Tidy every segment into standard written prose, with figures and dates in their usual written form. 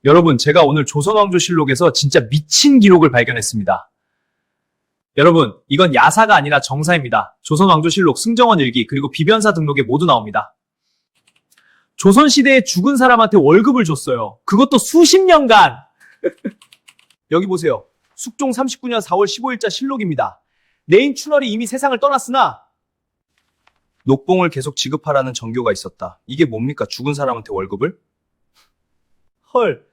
여러분, 제가 오늘 조선왕조실록에서 진짜 미친 기록을 발견했습니다. 여러분, 이건 야사가 아니라 정사입니다. 조선왕조실록, 승정원 일기, 그리고 비변사 등록에 모두 나옵니다. 조선시대에 죽은 사람한테 월급을 줬어요. 그것도 수십 년간! 여기 보세요. 숙종 39년 4월 15일자 실록입니다. 내인 춘월이 이미 세상을 떠났으나 녹봉을 계속 지급하라는 정교가 있었다. 이게 뭡니까? 죽은 사람한테 월급을? 헐.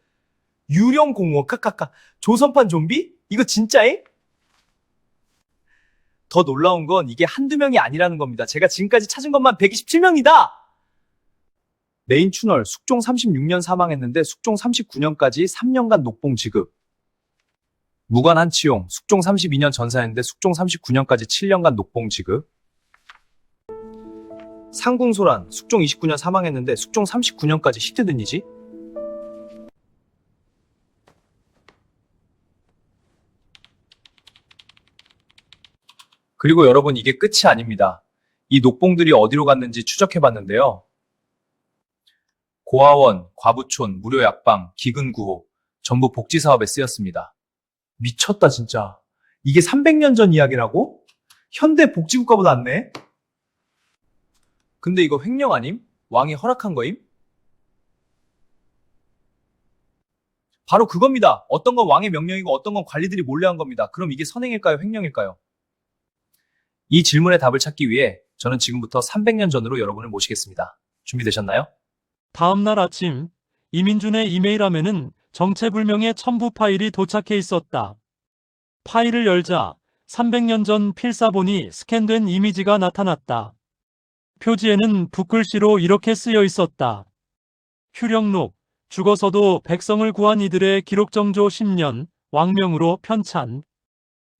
유령 공무원 카카카. 조선판 좀비? 이거 진짜에? 더 놀라운 건 이게 한두 명이 아니라는 겁니다. 제가 지금까지 찾은 것만 127명이다! 내인 춘월, 숙종 36년 사망했는데 숙종 39년까지 3년간 녹봉 지급. 무관 한치용, 숙종 32년 전사했는데 숙종 39년까지 7년간 녹봉 지급. 상궁소란, 숙종 29년 사망했는데 숙종 39년까지 시트든이지? 그리고 여러분, 이게 끝이 아닙니다. 이 녹봉들이 어디로 갔는지 추적해봤는데요. 고아원, 과부촌, 무료약방, 기근구호, 전부 복지사업에 쓰였습니다. 미쳤다 진짜. 이게 300년 전 이야기라고? 현대 복지국가보다 낫네? 근데 이거 횡령 아님? 왕이 허락한 거임? 바로 그겁니다. 어떤 건 왕의 명령이고 어떤 건 관리들이 몰래 한 겁니다. 그럼 이게 선행일까요? 횡령일까요? 이 질문의 답을 찾기 위해 저는 지금부터 300년 전으로 여러분을 모시겠습니다. 준비되셨나요? 다음 날 아침, 이민준의 이메일함에는 정체불명의 첨부 파일이 도착해 있었다. 파일을 열자 300년 전 필사본이 스캔된 이미지가 나타났다. 표지에는 붓글씨로 이렇게 쓰여 있었다. 휴령록, 죽어서도 백성을 구한 이들의 기록정조 10년, 왕명으로 편찬.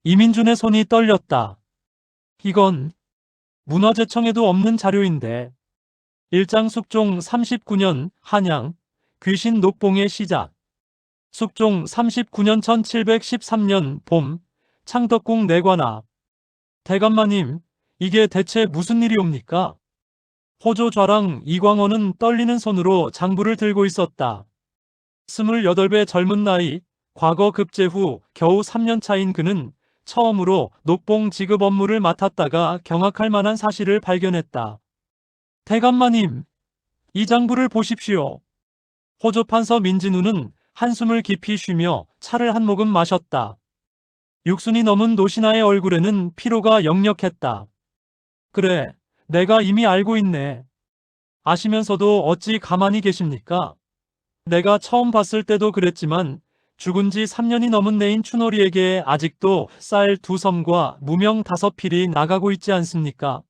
이민준의 손이 떨렸다. 이건 문화재청에도 없는 자료인데. 일장 숙종 39년 한양, 귀신 녹봉의 시작. 숙종 39년 1713년 봄, 창덕궁 내관 앞. 대감마님, 이게 대체 무슨 일이옵니까? 호조 좌랑 이광원은 떨리는 손으로 장부를 들고 있었다. 28배 젊은 나이, 과거 급제 후 겨우 3년 차인 그는 처음으로 녹봉 지급 업무를 맡았다가 경악할 만한 사실을 발견했다. 대감마님, 이 장부를 보십시오. 호조 판서 민진우는 한숨을 깊이 쉬며 차를 한 모금 마셨다. 육순이 넘은 노신하의 얼굴에는 피로가 역력했다. 그래, 내가 이미 알고 있네. 아시면서도 어찌 가만히 계십니까? 내가 처음 봤을 때도 그랬지만 죽은 지 3년이 넘은 내인 춘월이에게 아직도 쌀 2섬과 무명 5필이 나가고 있지 않습니까?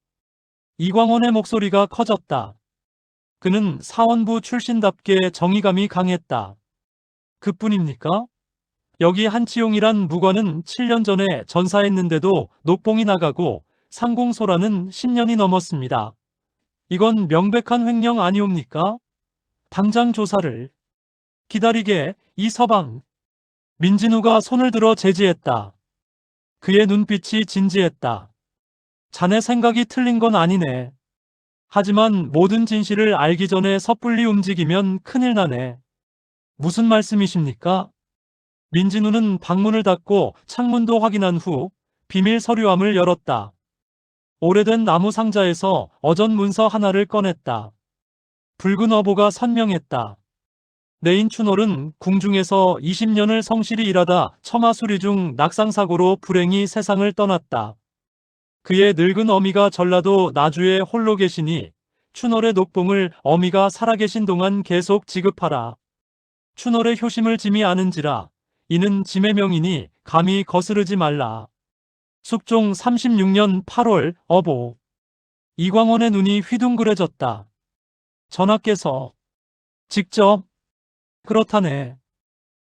이광원의 목소리가 커졌다. 그는 사원부 출신답게 정의감이 강했다. 그뿐입니까? 여기 한치용이란 무관은 7년 전에 전사했는데도 녹봉이 나가고 상궁소라는 10년이 넘었습니다. 이건 명백한 횡령 아니옵니까? 당장 조사를. 기다리게, 이 서방. 민진우가 손을 들어 제지했다. 그의 눈빛이 진지했다. 자네 생각이 틀린 건 아니네. 하지만 모든 진실을 알기 전에 섣불리 움직이면 큰일 나네. 무슨 말씀이십니까? 민진우는 방문을 닫고 창문도 확인한 후 비밀 서류함을 열었다. 오래된 나무 상자에서 어전 문서 하나를 꺼냈다. 붉은 어보가 선명했다. 내인 춘월은 궁중에서 20년을 성실히 일하다 처마 수리 중 낙상사고로 불행히 세상을 떠났다. 그의 늙은 어미가 전라도 나주에 홀로 계시니 춘월의 녹봉을 어미가 살아계신 동안 계속 지급하라. 춘월의 효심을 짐이 아는지라 이는 짐의 명이니 감히 거스르지 말라. 숙종 36년 8월 어보. 이광원의 눈이 휘둥그레졌다. 전하께서 직접? 그렇다네.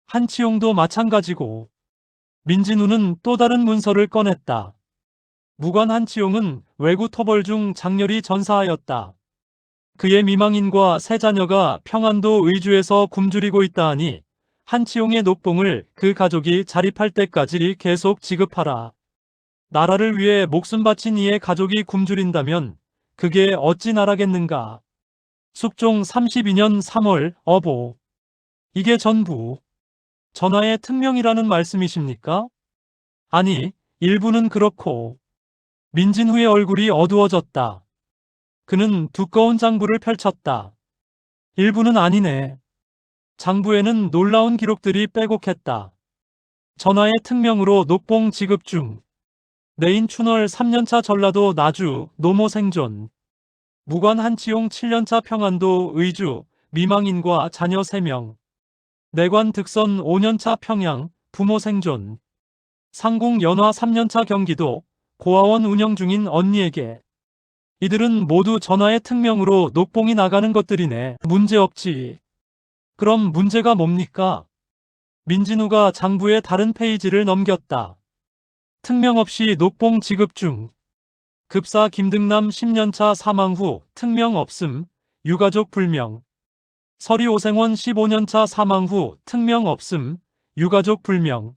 한치용도 마찬가지고. 민진우는 또 다른 문서를 꺼냈다. 무관 한치용은 외구 토벌 중 장렬히 전사하였다. 그의 미망인과 세 자녀가 평안도 의주에서 굶주리고 있다 하니 한치용의 녹봉을 그 가족이 자립할 때까지 계속 지급하라. 나라를 위해 목숨 바친 이의 가족이 굶주린다면 그게 어찌 나라겠는가. 숙종 32년 3월 어보. 이게 전부 전하의 특명이라는 말씀이십니까? 아니, 일부는 그렇고. 민진후의 얼굴이 어두워졌다. 그는 두꺼운 장부를 펼쳤다. 일부는 아니네. 장부에는 놀라운 기록들이 빼곡했다. 전하의 특명으로 녹봉 지급 중. 내인 춘월 3년차 전라도 나주 노모 생존. 무관 한치용 7년차 평안도 의주 미망인과 자녀 3명. 내관 득선 5년차 평양 부모 생존. 상공 연화 3년차 경기도 고아원 운영 중인 언니에게. 이들은 모두 전하의 특명으로 녹봉이 나가는 것들이네. 문제없지. 그럼 문제가 뭡니까? 민진우가 장부의 다른 페이지를 넘겼다. 특명 없이 녹봉 지급 중. 급사 김등남 10년차 사망 후 특명 없음. 유가족 불명. 서리 오생원 15년차 사망 후 특명 없음. 유가족 불명.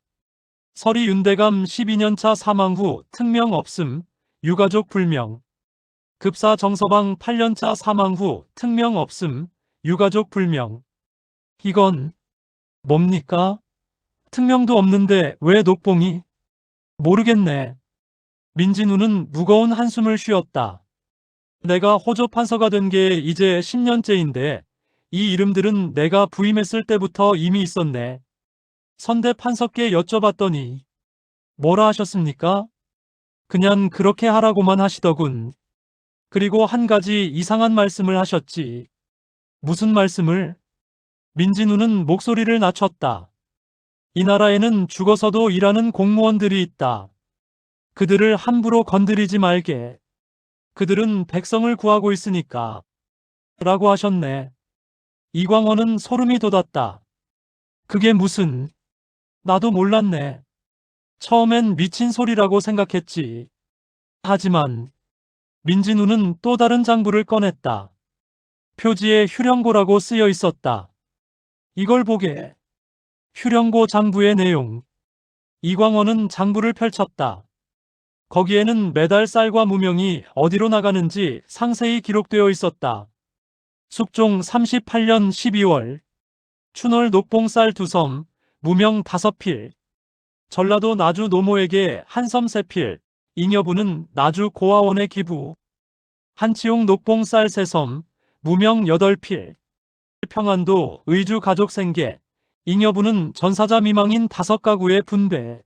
서리 윤대감 12년차 사망 후 특명 없음. 유가족 불명. 급사 정서방 8년차 사망 후 특명 없음. 유가족 불명. 이건 뭡니까? 특명도 없는데 왜 녹봉이? 모르겠네. 민진우는 무거운 한숨을 쉬었다. 내가 호조 판서가 된 게 이제 10년째인데 이 이름들은 내가 부임했을 때부터 이미 있었네. 선대 판서께 여쭤봤더니 뭐라 하셨습니까? 그냥 그렇게 하라고만 하시더군. 그리고 한 가지 이상한 말씀을 하셨지. 무슨 말씀을? 민진우는 목소리를 낮췄다. 이 나라에는 죽어서도 일하는 공무원들이 있다. 그들을 함부로 건드리지 말게. 그들은 백성을 구하고 있으니까. 라고 하셨네. 이광원은 소름이 돋았다. 그게 무슨... 나도 몰랐네. 처음엔 미친 소리라고 생각했지. 하지만 민진우는 또 다른 장부를 꺼냈다. 표지에 휴령고라고 쓰여 있었다. 이걸 보게. 휴령고 장부의 내용. 이광원은 장부를 펼쳤다. 거기에는 매달 쌀과 무명이 어디로 나가는지 상세히 기록되어 있었다. 숙종 38년 12월 춘월 녹봉 쌀 2섬, 무명 5필. 전라도 나주 노모에게 한섬 3필, 잉여부는 나주 고아원에 기부. 한치용 녹봉 쌀 3섬, 무명 8필. 평안도 의주 가족 생계, 잉여부는 전사자 미망인 5가구에 분배.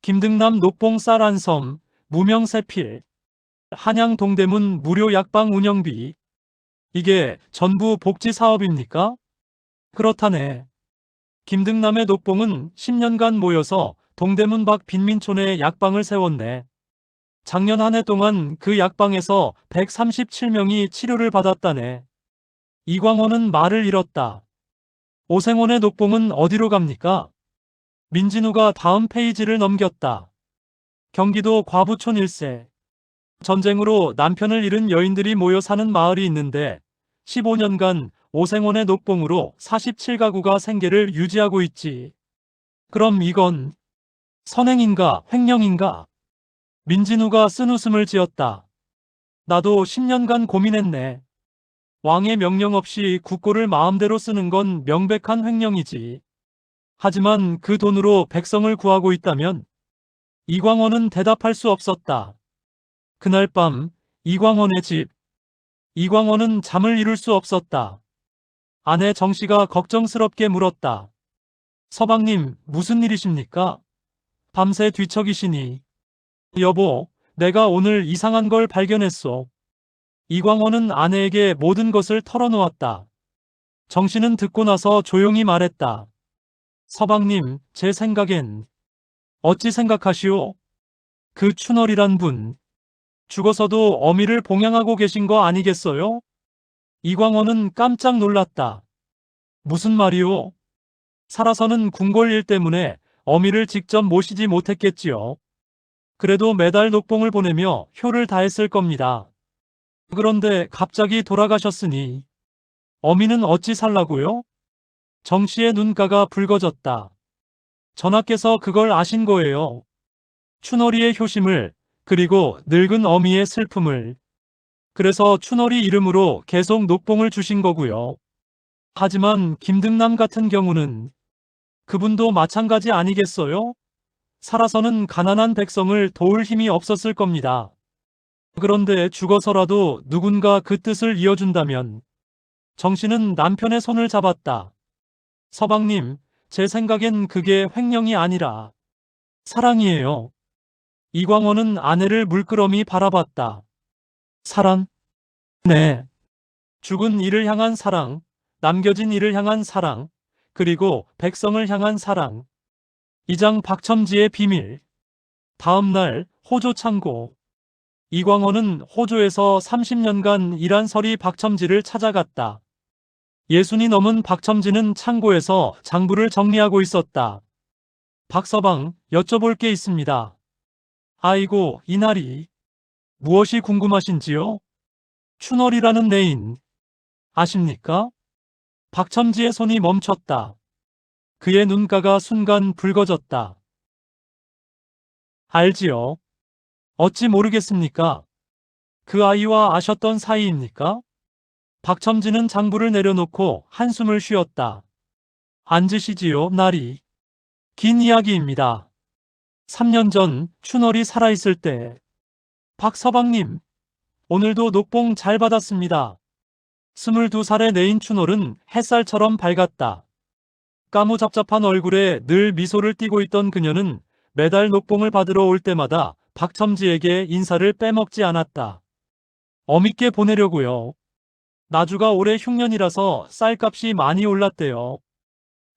김등남 녹봉 쌀 1섬, 무명 3필. 한양 동대문 무료 약방 운영비. 이게 전부 복지 사업입니까? 그렇다네. 김등남의 녹봉은 10년간 모여서 동대문 밖 빈민촌에 약방을 세웠네. 작년 한 해 동안 그 약방에서 137명이 치료를 받았다네. 이광호는 말을 잃었다. 오생원의 녹봉은 어디로 갑니까? 민진우가 다음 페이지를 넘겼다. 경기도 과부촌 일세. 전쟁으로 남편을 잃은 여인들이 모여 사는 마을이 있는데 15년간 오생원의 녹봉으로 47가구가 생계를 유지하고 있지. 그럼 이건 선행인가 횡령인가? 민진우가 쓴웃음을 지었다. 나도 10년간 고민했네. 왕의 명령 없이 국고를 마음대로 쓰는 건 명백한 횡령이지. 하지만 그 돈으로 백성을 구하고 있다면? 이광원은 대답할 수 없었다. 그날 밤 이광원의 집. 이광원은 잠을 이룰 수 없었다. 아내 정씨가 걱정스럽게 물었다. 서방님, 무슨 일이십니까? 밤새 뒤척이시니. 여보, 내가 오늘 이상한 걸 발견했소. 이광원은 아내에게 모든 것을 털어놓았다. 정씨는 듣고 나서 조용히 말했다. 서방님, 제 생각엔. 어찌 생각하시오? 그 춘월이란 분. 죽어서도 어미를 봉양하고 계신 거 아니겠어요? 이광원은 깜짝 놀랐다. 무슨 말이오? 살아서는 궁궐일 때문에 어미를 직접 모시지 못했겠지요. 그래도 매달 녹봉을 보내며 효를 다했을 겁니다. 그런데 갑자기 돌아가셨으니 어미는 어찌 살라고요? 정씨의 눈가가 붉어졌다. 전하께서 그걸 아신 거예요. 춘월이의 효심을, 그리고 늙은 어미의 슬픔을. 그래서 춘월이 이름으로 계속 녹봉을 주신 거고요. 하지만 김등남 같은 경우는 그분도 마찬가지 아니겠어요? 살아서는 가난한 백성을 도울 힘이 없었을 겁니다. 그런데 죽어서라도 누군가 그 뜻을 이어준다면 정씨는 남편의 손을 잡았다. 서방님, 제 생각엔 그게 횡령이 아니라 사랑이에요. 이광원은 아내를 물끄러미 바라봤다. 사랑? 네. 죽은 이를 향한 사랑, 남겨진 이를 향한 사랑, 그리고 백성을 향한 사랑. 이장 박첨지의 비밀. 다음 날 호조 창고. 이광원은 호조에서 30년간 일한 서리 박첨지를 찾아갔다. 60이 넘은 박첨지는 창고에서 장부를 정리하고 있었다. 박서방, 여쭤볼 게 있습니다. 아이고, 이날이. 무엇이 궁금하신지요? 춘월이라는 내인. 아십니까? 박첨지의 손이 멈췄다. 그의 눈가가 순간 붉어졌다. 알지요. 어찌 모르겠습니까? 그 아이와 아셨던 사이입니까? 박첨지는 장부를 내려놓고 한숨을 쉬었다. 앉으시지요, 나리. 긴 이야기입니다. 3년 전 춘월이 살아있을 때. 박서방님, 오늘도 녹봉 잘 받았습니다. 22살의 내인 춘월은 햇살처럼 밝았다. 까무잡잡한 얼굴에 늘 미소를 띠고 있던 그녀는 매달 녹봉을 받으러 올 때마다 박첨지에게 인사를 빼먹지 않았다. 어밉게 보내려고요. 나주가 올해 흉년이라서 쌀값이 많이 올랐대요.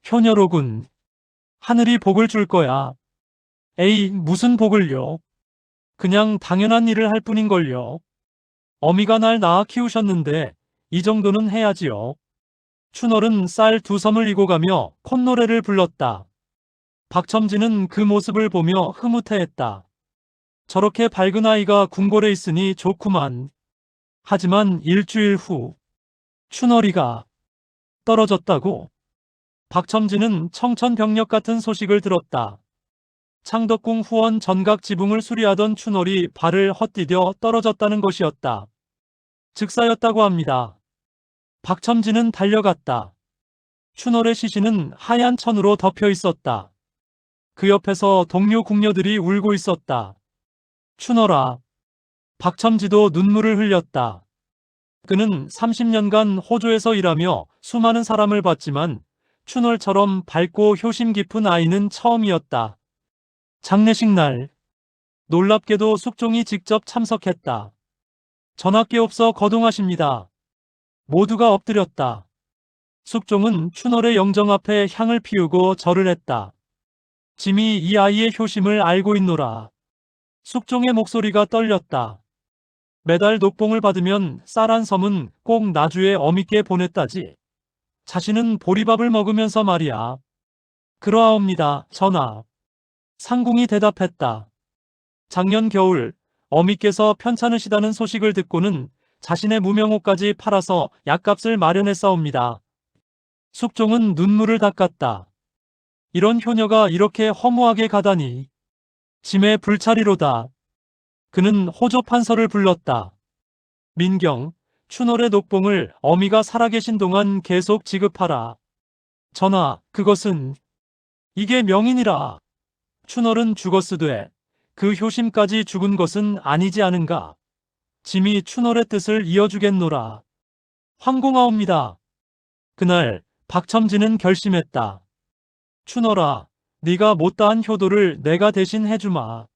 효녀로군. 하늘이 복을 줄 거야. 에이, 무슨 복을요. 그냥 당연한 일을 할 뿐인걸요. 어미가 날 낳아 키우셨는데 이 정도는 해야지요. 춘월은 쌀 2섬을 이고 가며 콧노래를 불렀다. 박첨지는 그 모습을 보며 흐뭇해했다. 저렇게 밝은 아이가 궁궐에 있으니 좋구만. 하지만 일주일 후 춘월이가 떨어졌다고. 박첨지는 청천벽력 같은 소식을 들었다. 창덕궁 후원 전각 지붕을 수리하던 춘월이 발을 헛디뎌 떨어졌다는 것이었다. 즉사였다고 합니다. 박첨지는 달려갔다. 춘월의 시신은 하얀 천으로 덮여 있었다. 그 옆에서 동료 궁녀들이 울고 있었다. 춘월아. 박첨지도 눈물을 흘렸다. 그는 30년간 호조에서 일하며 수많은 사람을 봤지만 춘월처럼 밝고 효심 깊은 아이는 처음이었다. 장례식 날. 놀랍게도 숙종이 직접 참석했다. 전학계 없어 거동하십니다. 모두가 엎드렸다. 숙종은 춘월의 영정 앞에 향을 피우고 절을 했다. 짐이 이 아이의 효심을 알고 있노라. 숙종의 목소리가 떨렸다. 매달 녹봉을 받으면 쌀 한 섬은 꼭 나주에 어밉게 보냈다지. 자신은 보리밥을 먹으면서 말이야. 그러하옵니다, 전하. 상궁이 대답했다. 작년 겨울 어미께서 편찮으시다는 소식을 듣고는 자신의 무명호까지 팔아서 약값을 마련했사옵니다. 숙종은 눈물을 닦았다. 이런 효녀가 이렇게 허무하게 가다니. 짐의 불찰이로다. 그는 호조 판서를 불렀다. 민경, 춘월의 녹봉을 어미가 살아계신 동안 계속 지급하라. 전하, 그것은 이게 명인이라. 춘월은 죽었으되 그 효심까지 죽은 것은 아니지 않은가. 짐이 춘월의 뜻을 이어주겠노라. 황공하옵니다. 그날 박첨지는 결심했다. 춘월아, 네가 못다한 효도를 내가 대신 해주마.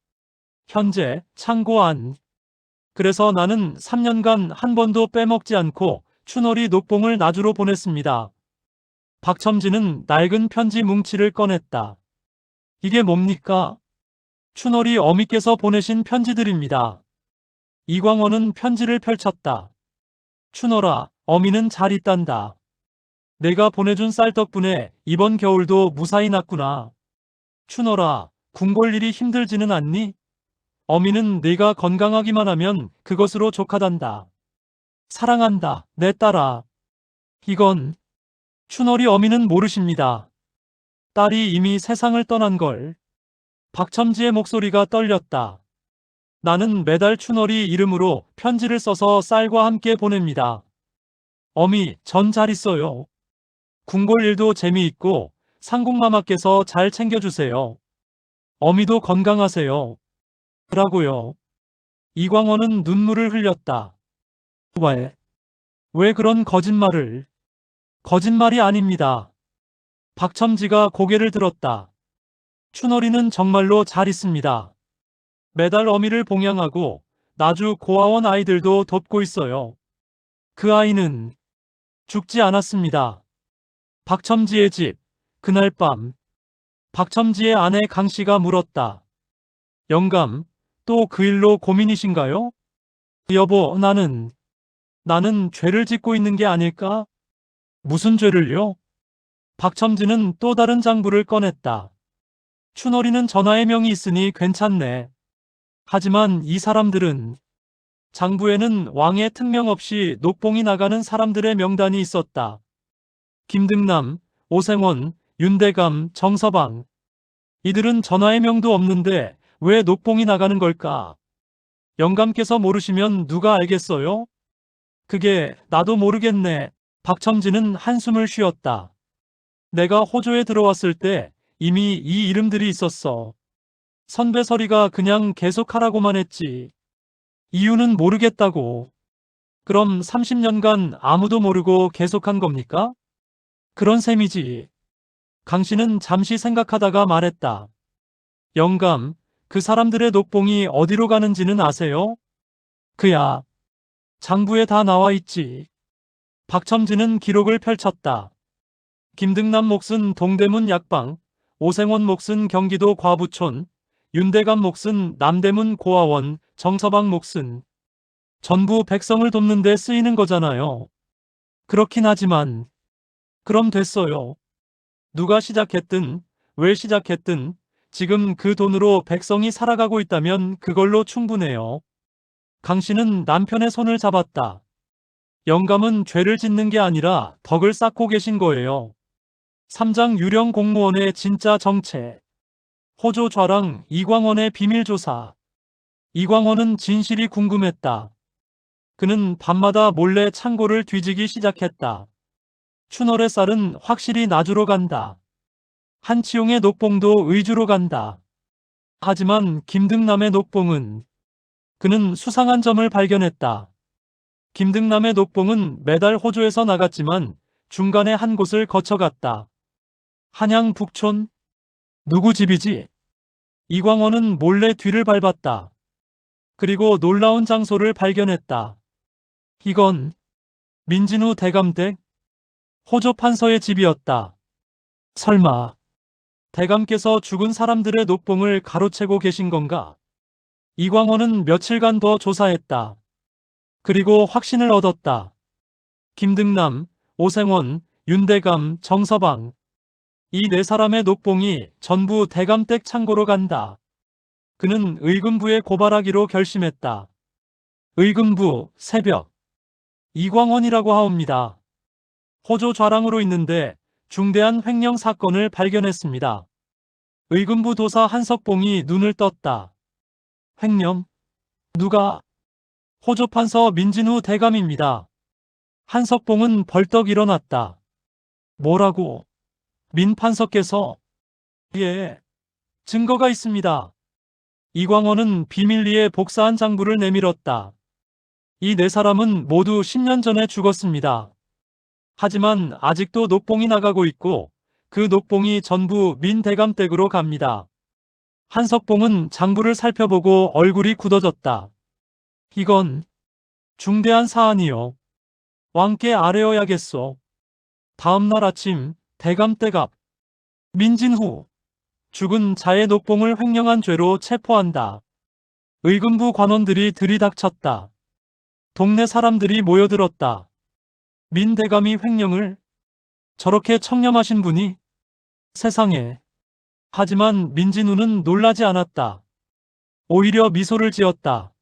현재 창고 안. 그래서 나는 3년간 한 번도 빼먹지 않고 춘월이 녹봉을 나주로 보냈습니다. 박첨지는 낡은 편지 뭉치를 꺼냈다. 이게 뭡니까? 춘월이 어미께서 보내신 편지들입니다. 이광원은 편지를 펼쳤다. 춘월아, 어미는 잘 있단다. 내가 보내준 쌀 덕분에 이번 겨울도 무사히 났구나. 춘월아, 궁궐 일이 힘들지는 않니? 어미는 네가 건강하기만 하면 그것으로 족하단다. 사랑한다, 내 딸아. 이건 춘월이 어미는 모르십니다. 딸이 이미 세상을 떠난 걸. 박첨지의 목소리가 떨렸다. 나는 매달 춘월이 이름으로 편지를 써서 쌀과 함께 보냅니다. 어미, 전 잘 있어요. 궁궐 일도 재미있고 상궁마마께서 잘 챙겨주세요. 어미도 건강하세요. 라고요. 이광원은 눈물을 흘렸다. 왜 그런 거짓말을? 거짓말이 아닙니다. 박첨지가 고개를 들었다. 춘월이는 정말로 잘 있습니다. 매달 어미를 봉양하고 나주 고아원 아이들도 돕고 있어요. 그 아이는 죽지 않았습니다. 박첨지의 집, 그날 밤, 박첨지의 아내 강씨가 물었다. 영감, 또 그 일로 고민이신가요? 여보, 나는 죄를 짓고 있는 게 아닐까? 무슨 죄를요? 박첨지는 또 다른 장부를 꺼냈다. 춘월이는 전하의 명이 있으니 괜찮네. 하지만 이 사람들은 장부에는 왕의 특명 없이 녹봉이 나가는 사람들의 명단이 있었다. 김등남, 오생원, 윤대감, 정서방. 이들은 전하의 명도 없는데 왜 녹봉이 나가는 걸까? 영감께서 모르시면 누가 알겠어요? 그게 나도 모르겠네. 박첨지는 한숨을 쉬었다. 내가 호조에 들어왔을 때 이미 이 이름들이 있었어. 선배서리가 그냥 계속하라고만 했지. 이유는 모르겠다고. 그럼 30년간 아무도 모르고 계속한 겁니까? 그런 셈이지. 강씨는 잠시 생각하다가 말했다. 영감, 그 사람들의 녹봉이 어디로 가는지는 아세요? 그야. 장부에 다 나와 있지. 박첨지는 기록을 펼쳤다. 김등남 몫은 동대문 약방, 오생원 몫은 경기도 과부촌, 윤대감 몫은 남대문 고아원, 정서방 몫은 전부 백성을 돕는 데 쓰이는 거잖아요. 그렇긴 하지만 그럼 됐어요. 누가 시작했든 왜 시작했든 지금 그 돈으로 백성이 살아가고 있다면 그걸로 충분해요. 강씨는 남편의 손을 잡았다. 영감은 죄를 짓는 게 아니라 덕을 쌓고 계신 거예요. 삼장 유령 공무원의 진짜 정체. 호조 좌랑 이광원의 비밀조사. 이광원은 진실이 궁금했다. 그는 밤마다 몰래 창고를 뒤지기 시작했다. 춘월의 쌀은 확실히 나주로 간다. 한치용의 녹봉도 의주로 간다. 하지만 김등남의 녹봉은 그는 수상한 점을 발견했다. 김등남의 녹봉은 매달 호조에서 나갔지만 중간에 한 곳을 거쳐갔다. 한양 북촌? 누구 집이지? 이광원은 몰래 뒤를 밟았다. 그리고 놀라운 장소를 발견했다. 이건 민진우 대감댁? 호조 판서의 집이었다. 설마 대감께서 죽은 사람들의 녹봉을 가로채고 계신 건가? 이광원은 며칠간 더 조사했다. 그리고 확신을 얻었다. 김등남, 오생원, 윤대감, 정서방. 이 네 사람의 녹봉이 전부 대감댁 창고로 간다. 그는 의금부에 고발하기로 결심했다. 의금부, 새벽. 이광원이라고 하옵니다. 호조 좌랑으로 있는데 중대한 횡령 사건을 발견했습니다. 의금부 도사 한석봉이 눈을 떴다. 횡령? 누가? 호조 판서 민진우 대감입니다. 한석봉은 벌떡 일어났다. 뭐라고? 민 판서께서? 예, 증거가 있습니다. 이광원은 비밀리에 복사한 장부를 내밀었다. 이 네 사람은 모두 10년 전에 죽었습니다. 하지만 아직도 녹봉이 나가고 있고 그 녹봉이 전부 민 대감댁으로 갑니다. 한석봉은 장부를 살펴보고 얼굴이 굳어졌다. 이건 중대한 사안이요. 왕께 아뢰어야겠소. 다음 날 아침 대감댁 앞 민진후 죽은 자의 녹봉을 횡령한 죄로 체포한다. 의금부 관원들이 들이닥쳤다. 동네 사람들이 모여들었다. 민 대감이 횡령을? 저렇게 청렴하신 분이? 세상에. 하지만 민진우는 놀라지 않았다. 오히려 미소를 지었다.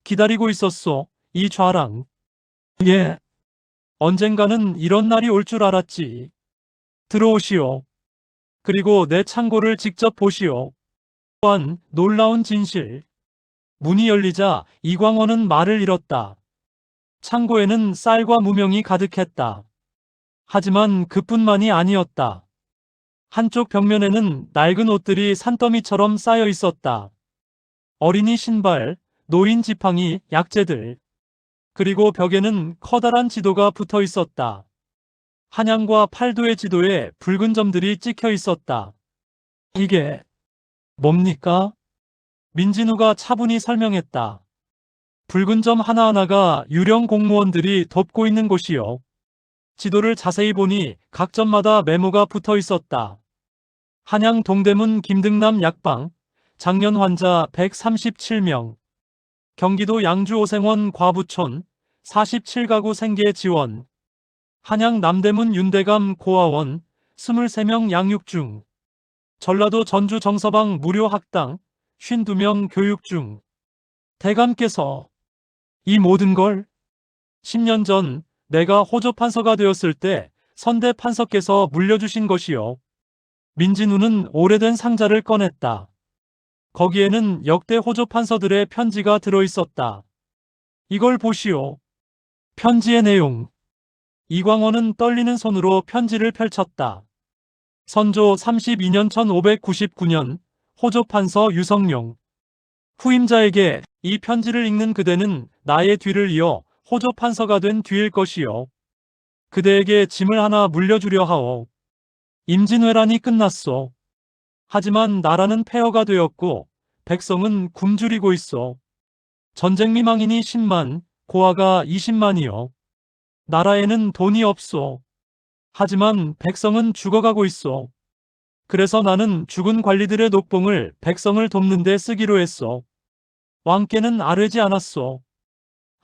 기다리고 있었소, 이 좌랑. 예. 언젠가는 이런 날이 올 줄 알았지. 들어오시오. 그리고 내 창고를 직접 보시오. 또한 놀라운 진실. 문이 열리자 이광원은 말을 잃었다. 창고에는 쌀과 무명이 가득했다. 하지만 그뿐만이 아니었다. 한쪽 벽면에는 낡은 옷들이 산더미처럼 쌓여 있었다. 어린이 신발, 노인 지팡이, 약재들. 그리고 벽에는 커다란 지도가 붙어 있었다. 한양과 팔도의 지도에 붉은 점들이 찍혀 있었다. 이게 뭡니까? 민진우가 차분히 설명했다. 붉은 점 하나하나가 유령 공무원들이 돕고 있는 곳이요. 지도를 자세히 보니 각 점마다 메모가 붙어 있었다. 한양 동대문 김등남 약방, 장년 환자 137명, 경기도 양주 오생원 과부촌 47가구 생계 지원, 한양 남대문 윤대감 고아원 23명 양육 중, 전라도 전주 정서방 무료 학당 52명 교육 중. 대감께서 이 모든 걸 10년 전 내가 호조 판서가 되었을 때 선대 판서께서 물려주신 것이요. 민진우는 오래된 상자를 꺼냈다. 거기에는 역대 호조 판서들의 편지가 들어있었다. 이걸 보시오. 편지의 내용. 이광원은 떨리는 손으로 편지를 펼쳤다. 선조 32년 1599년 호조 판서 유성룡. 후임자에게 이 편지를 읽는 그대는 나의 뒤를 이어 호조 판서가 된 뒤일 것이요. 그대에게 짐을 하나 물려주려 하오. 임진왜란이 끝났소. 하지만 나라는 폐허가 되었고 백성은 굶주리고 있어. 전쟁 미망인이 10만, 고아가 20만이요. 나라에는 돈이 없소. 하지만 백성은 죽어가고 있어. 그래서 나는 죽은 관리들의 녹봉을 백성을 돕는 데 쓰기로 했어. 왕께는 아뢰지 않았소.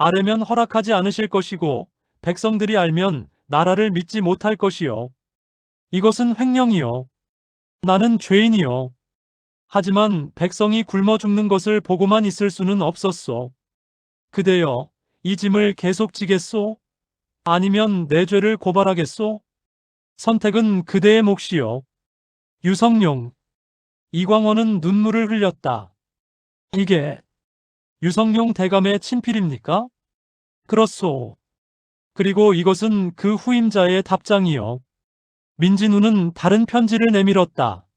아뢰면 허락하지 않으실 것이고 백성들이 알면 나라를 믿지 못할 것이요. 이것은 횡령이요. 나는 죄인이요. 하지만 백성이 굶어 죽는 것을 보고만 있을 수는 없었소. 그대여, 이 짐을 계속 지겠소? 아니면 내 죄를 고발하겠소? 선택은 그대의 몫이요. 유성룡. 이광원은 눈물을 흘렸다. 이게 유성룡 대감의 친필입니까? 그렇소. 그리고 이것은 그 후임자의 답장이요. 민진우는 다른 편지를 내밀었다.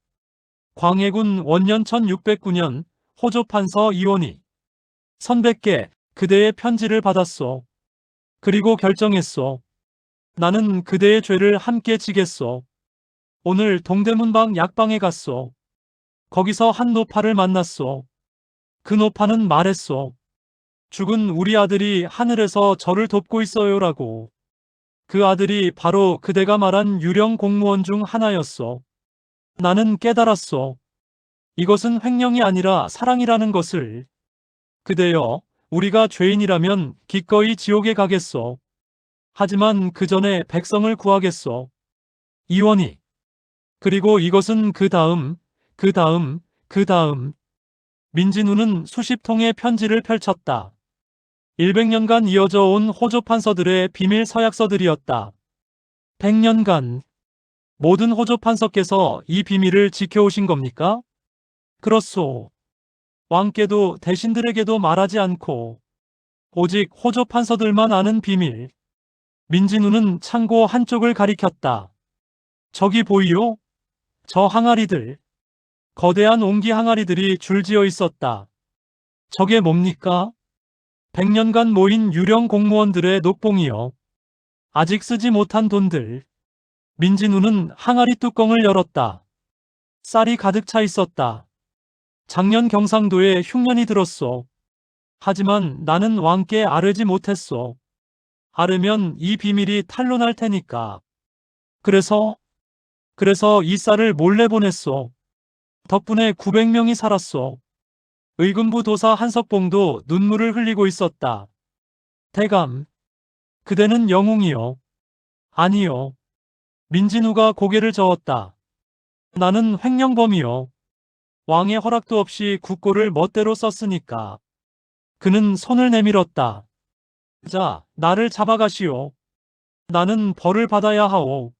광해군 원년 1609년 호조 판서 이원희. 선배께 그대의 편지를 받았소. 그리고 결정했소. 나는 그대의 죄를 함께 지겠소. 오늘 동대문 방 약방에 갔소. 거기서 한 노파를 만났소. 그 노파는 말했소. 죽은 우리 아들이 하늘에서 저를 돕고 있어요라고. 그 아들이 바로 그대가 말한 유령 공무원 중 하나였소. 나는 깨달았소. 이것은 횡령이 아니라 사랑이라는 것을. 그대여, 우리가 죄인이라면 기꺼이 지옥에 가겠소. 하지만 그 전에 백성을 구하겠소. 이원희. 그리고 이것은 그 다음. 민진우는 수십 통의 편지를 펼쳤다. 100년간 이어져 온 호조 판서들의 비밀 서약서들이었다. 100년간. 모든 호조 판서께서 이 비밀을 지켜오신 겁니까? 그렇소. 왕께도 대신들에게도 말하지 않고 오직 호조 판서들만 아는 비밀. 민진우는 창고 한쪽을 가리켰다. 저기 보이요? 저 항아리들. 거대한 옹기 항아리들이 줄지어 있었다. 저게 뭡니까? 100년간 모인 유령 공무원들의 녹봉이요. 아직 쓰지 못한 돈들. 민진우는 항아리 뚜껑을 열었다. 쌀이 가득 차 있었다. 작년 경상도에 흉년이 들었소. 하지만 나는 왕께 아뢰지 못했소. 아뢰면 이 비밀이 탄로날 테니까. 그래서 이 쌀을 몰래 보냈소. 덕분에 900명이 살았소. 의금부 도사 한석봉도 눈물을 흘리고 있었다. 대감, 그대는 영웅이요. 아니요. 민진우가 고개를 저었다. 나는 횡령범이요. 왕의 허락도 없이 국고를 멋대로 썼으니까. 그는 손을 내밀었다. 자, 나를 잡아가시오. 나는 벌을 받아야 하오.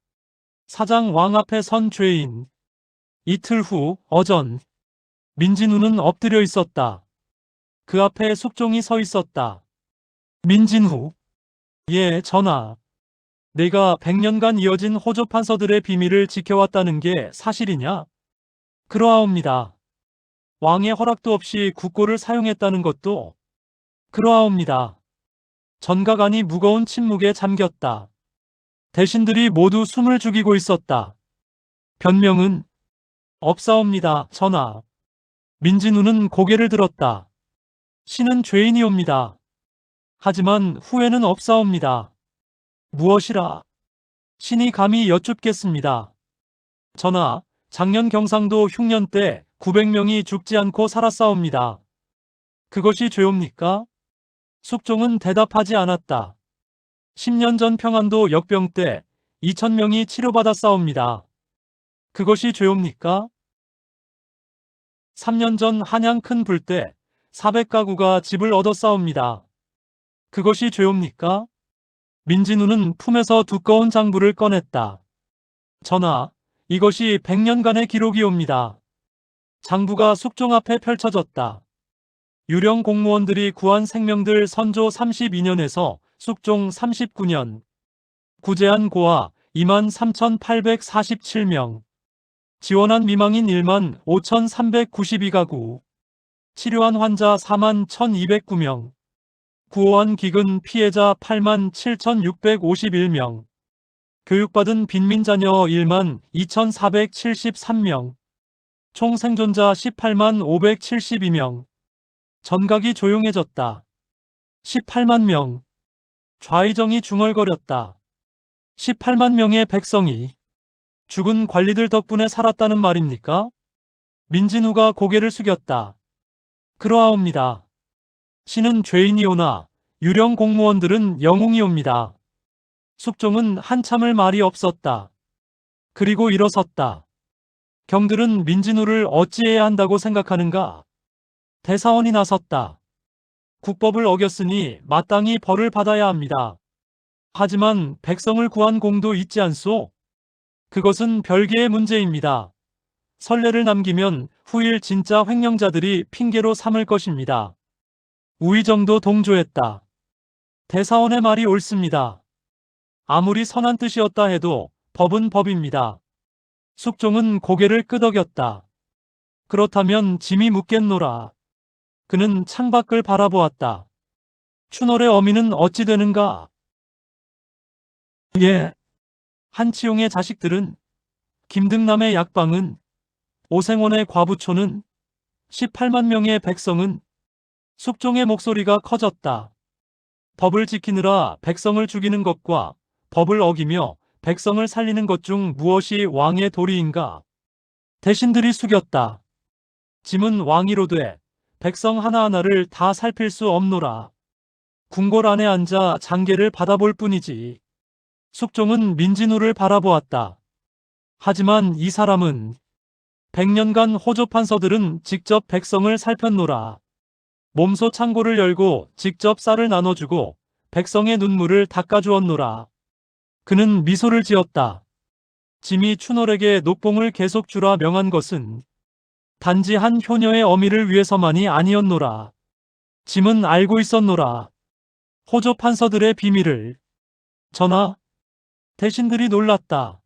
사장 왕 앞에 선 죄인. 이틀 후, 어전. 민진우는 엎드려 있었다. 그 앞에 숙종이 서 있었다. 민진우. 예, 전하. 내가 100년간 이어진 호조 판서들의 비밀을 지켜왔다는 게 사실이냐? 그러하옵니다. 왕의 허락도 없이 국고를 사용했다는 것도 그러하옵니다. 전가관이 무거운 침묵에 잠겼다. 대신들이 모두 숨을 죽이고 있었다. 변명은 없사옵니다, 전하. 민진우는 고개를 들었다. 신은 죄인이옵니다. 하지만 후회는 없사옵니다. 무엇이라? 신이 감히 여쭙겠습니다. 전하, 작년 경상도 흉년 때 900명이 죽지 않고 살았사옵니다. 그것이 죄옵니까? 숙종은 대답하지 않았다. 10년 전 평안도 역병 때 2000명이 치료받았사옵니다. 그것이 죄옵니까? 3년 전 한양 큰 불 때 400가구가 집을 얻었사옵니다. 그것이 죄옵니까? 민진우는 품에서 두꺼운 장부를 꺼냈다. 전하, 이것이 100년간의 기록이옵니다. 장부가 숙종 앞에 펼쳐졌다. 유령 공무원들이 구한 생명들 선조 32년에서 숙종 39년. 구제한 고아 23,847명. 지원한 미망인 15,392가구. 치료한 환자 41,209명. 구호한 기근 피해자 87,651명. 교육받은 빈민자녀 12,473명. 총 생존자 185,572명. 전각이 조용해졌다. 18만 명. 좌의정이 중얼거렸다. 18만 명의 백성이 죽은 관리들 덕분에 살았다는 말입니까? 민진우가 고개를 숙였다. 그러하옵니다. 신은 죄인이오나 유령 공무원들은 영웅이옵니다. 숙종은 한참을 말이 없었다. 그리고 일어섰다. 경들은 민진우를 어찌해야 한다고 생각하는가? 대사원이 나섰다. 국법을 어겼으니 마땅히 벌을 받아야 합니다. 하지만 백성을 구한 공도 있지 않소? 그것은 별개의 문제입니다. 선례를 남기면 후일 진짜 횡령자들이 핑계로 삼을 것입니다. 우의정도 동조했다. 대사원의 말이 옳습니다. 아무리 선한 뜻이었다 해도 법은 법입니다. 숙종은 고개를 끄덕였다. 그렇다면 짐이 묻겠노라. 그는 창밖을 바라보았다. 춘월의 어미는 어찌 되는가? 예. 한치용의 자식들은, 김등남의 약방은, 오생원의 과부초는, 18만 명의 백성은, 숙종의 목소리가 커졌다. 법을 지키느라 백성을 죽이는 것과 법을 어기며 백성을 살리는 것 중 무엇이 왕의 도리인가? 대신들이 숙였다. 짐은 왕위로되 백성 하나하나를 다 살필 수 없노라. 궁궐 안에 앉아 장계를 받아볼 뿐이지. 숙종은 민진우를 바라보았다. 하지만 이 사람은 100년간 호조 판서들은 직접 백성을 살폈노라. 몸소 창고를 열고 직접 쌀을 나눠주고 백성의 눈물을 닦아주었노라. 그는 미소를 지었다. 짐이 춘월에게 녹봉을 계속 주라 명한 것은 단지 한 효녀의 어미를 위해서만이 아니었노라. 짐은 알고 있었노라. 호조 판서들의 비밀을. 전하, 대신들이 놀랐다.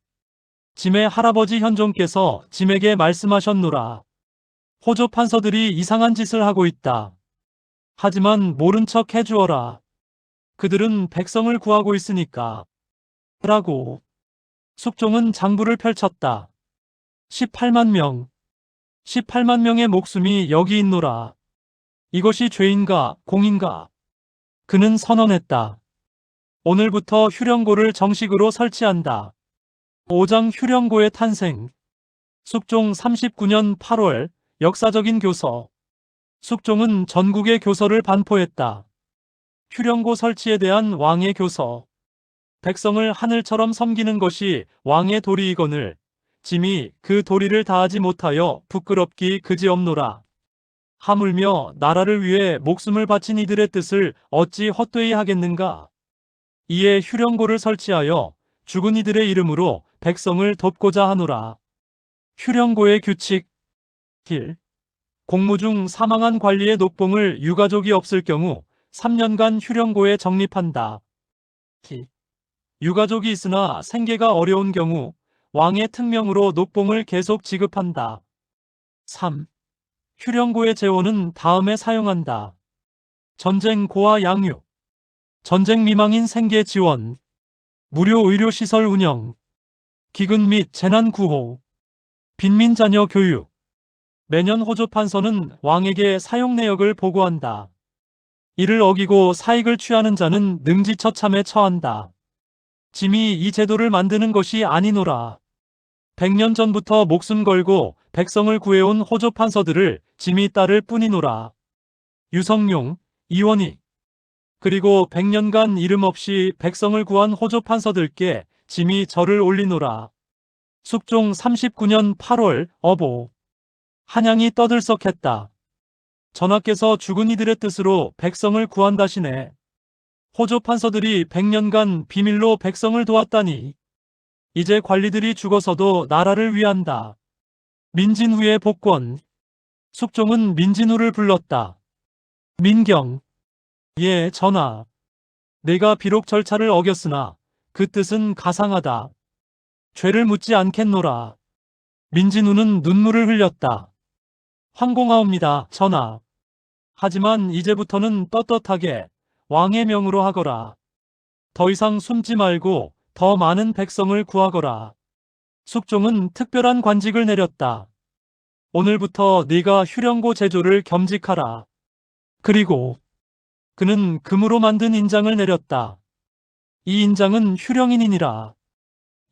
짐의 할아버지 현종께서 짐에게 말씀하셨노라. 호조 판서들이 이상한 짓을 하고 있다. 하지만 모른 척 해주어라. 그들은 백성을 구하고 있으니까. 라고. 숙종은 장부를 펼쳤다. 18만 명. 18만 명의 목숨이 여기 있노라. 이것이 죄인가 공인가? 그는 선언했다. 오늘부터 휴령고를 정식으로 설치한다. 5장 휴령고의 탄생. 숙종 39년 8월 역사적인 교서. 숙종은 전국의 교서를 반포했다. 휴령고 설치에 대한 왕의 교서. 백성을 하늘처럼 섬기는 것이 왕의 도리이거늘 짐이 그 도리를 다하지 못하여 부끄럽기 그지없노라. 하물며 나라를 위해 목숨을 바친 이들의 뜻을 어찌 헛되이 하겠는가? 이에 휴령고를 설치하여 죽은 이들의 이름으로 백성을 돕고자 하노라. 휴령고의 규칙 1. 공무 중 사망한 관리의 녹봉을 유가족이 없을 경우 3년간 휴령고에 적립한다. 2. 유가족이 있으나 생계가 어려운 경우 왕의 특명으로 녹봉을 계속 지급한다. 3. 휴령고의 재원은 다음에 사용한다. 전쟁 고아 양육, 전쟁 미망인 생계 지원, 무료 의료시설 운영, 기근 및 재난 구호, 빈민 자녀 교육. 매년 호조판서는 왕에게 사용 내역을 보고한다. 이를 어기고 사익을 취하는 자는 능지처참에 처한다. 짐이 이 제도를 만드는 것이 아니노라. 100년 전부터 목숨 걸고 백성을 구해온 호조판서들을 짐이 따를 뿐이노라. 유성룡, 이원희. 그리고 100년간 이름 없이 백성을 구한 호조판서들께 짐이 절을 올리노라. 숙종 39년 8월 어보. 한양이 떠들썩했다. 전하께서 죽은 이들의 뜻으로 백성을 구한다시네. 호조 판서들이 100년간 비밀로 백성을 도왔다니. 이제 관리들이 죽어서도 나라를 위한다. 민진후의 복권. 숙종은 민진후를 불렀다. 민경. 예, 전하. 내가 비록 절차를 어겼으나 그 뜻은 가상하다. 죄를 묻지 않겠노라. 민진후는 눈물을 흘렸다. 황공하옵니다, 전하. 하지만 이제부터는 떳떳하게 왕의 명으로 하거라. 더 이상 숨지 말고 더 많은 백성을 구하거라. 숙종은 특별한 관직을 내렸다. 오늘부터 네가 휴령고 제조를 겸직하라. 그리고 그는 금으로 만든 인장을 내렸다. 이 인장은 휴령인이니라.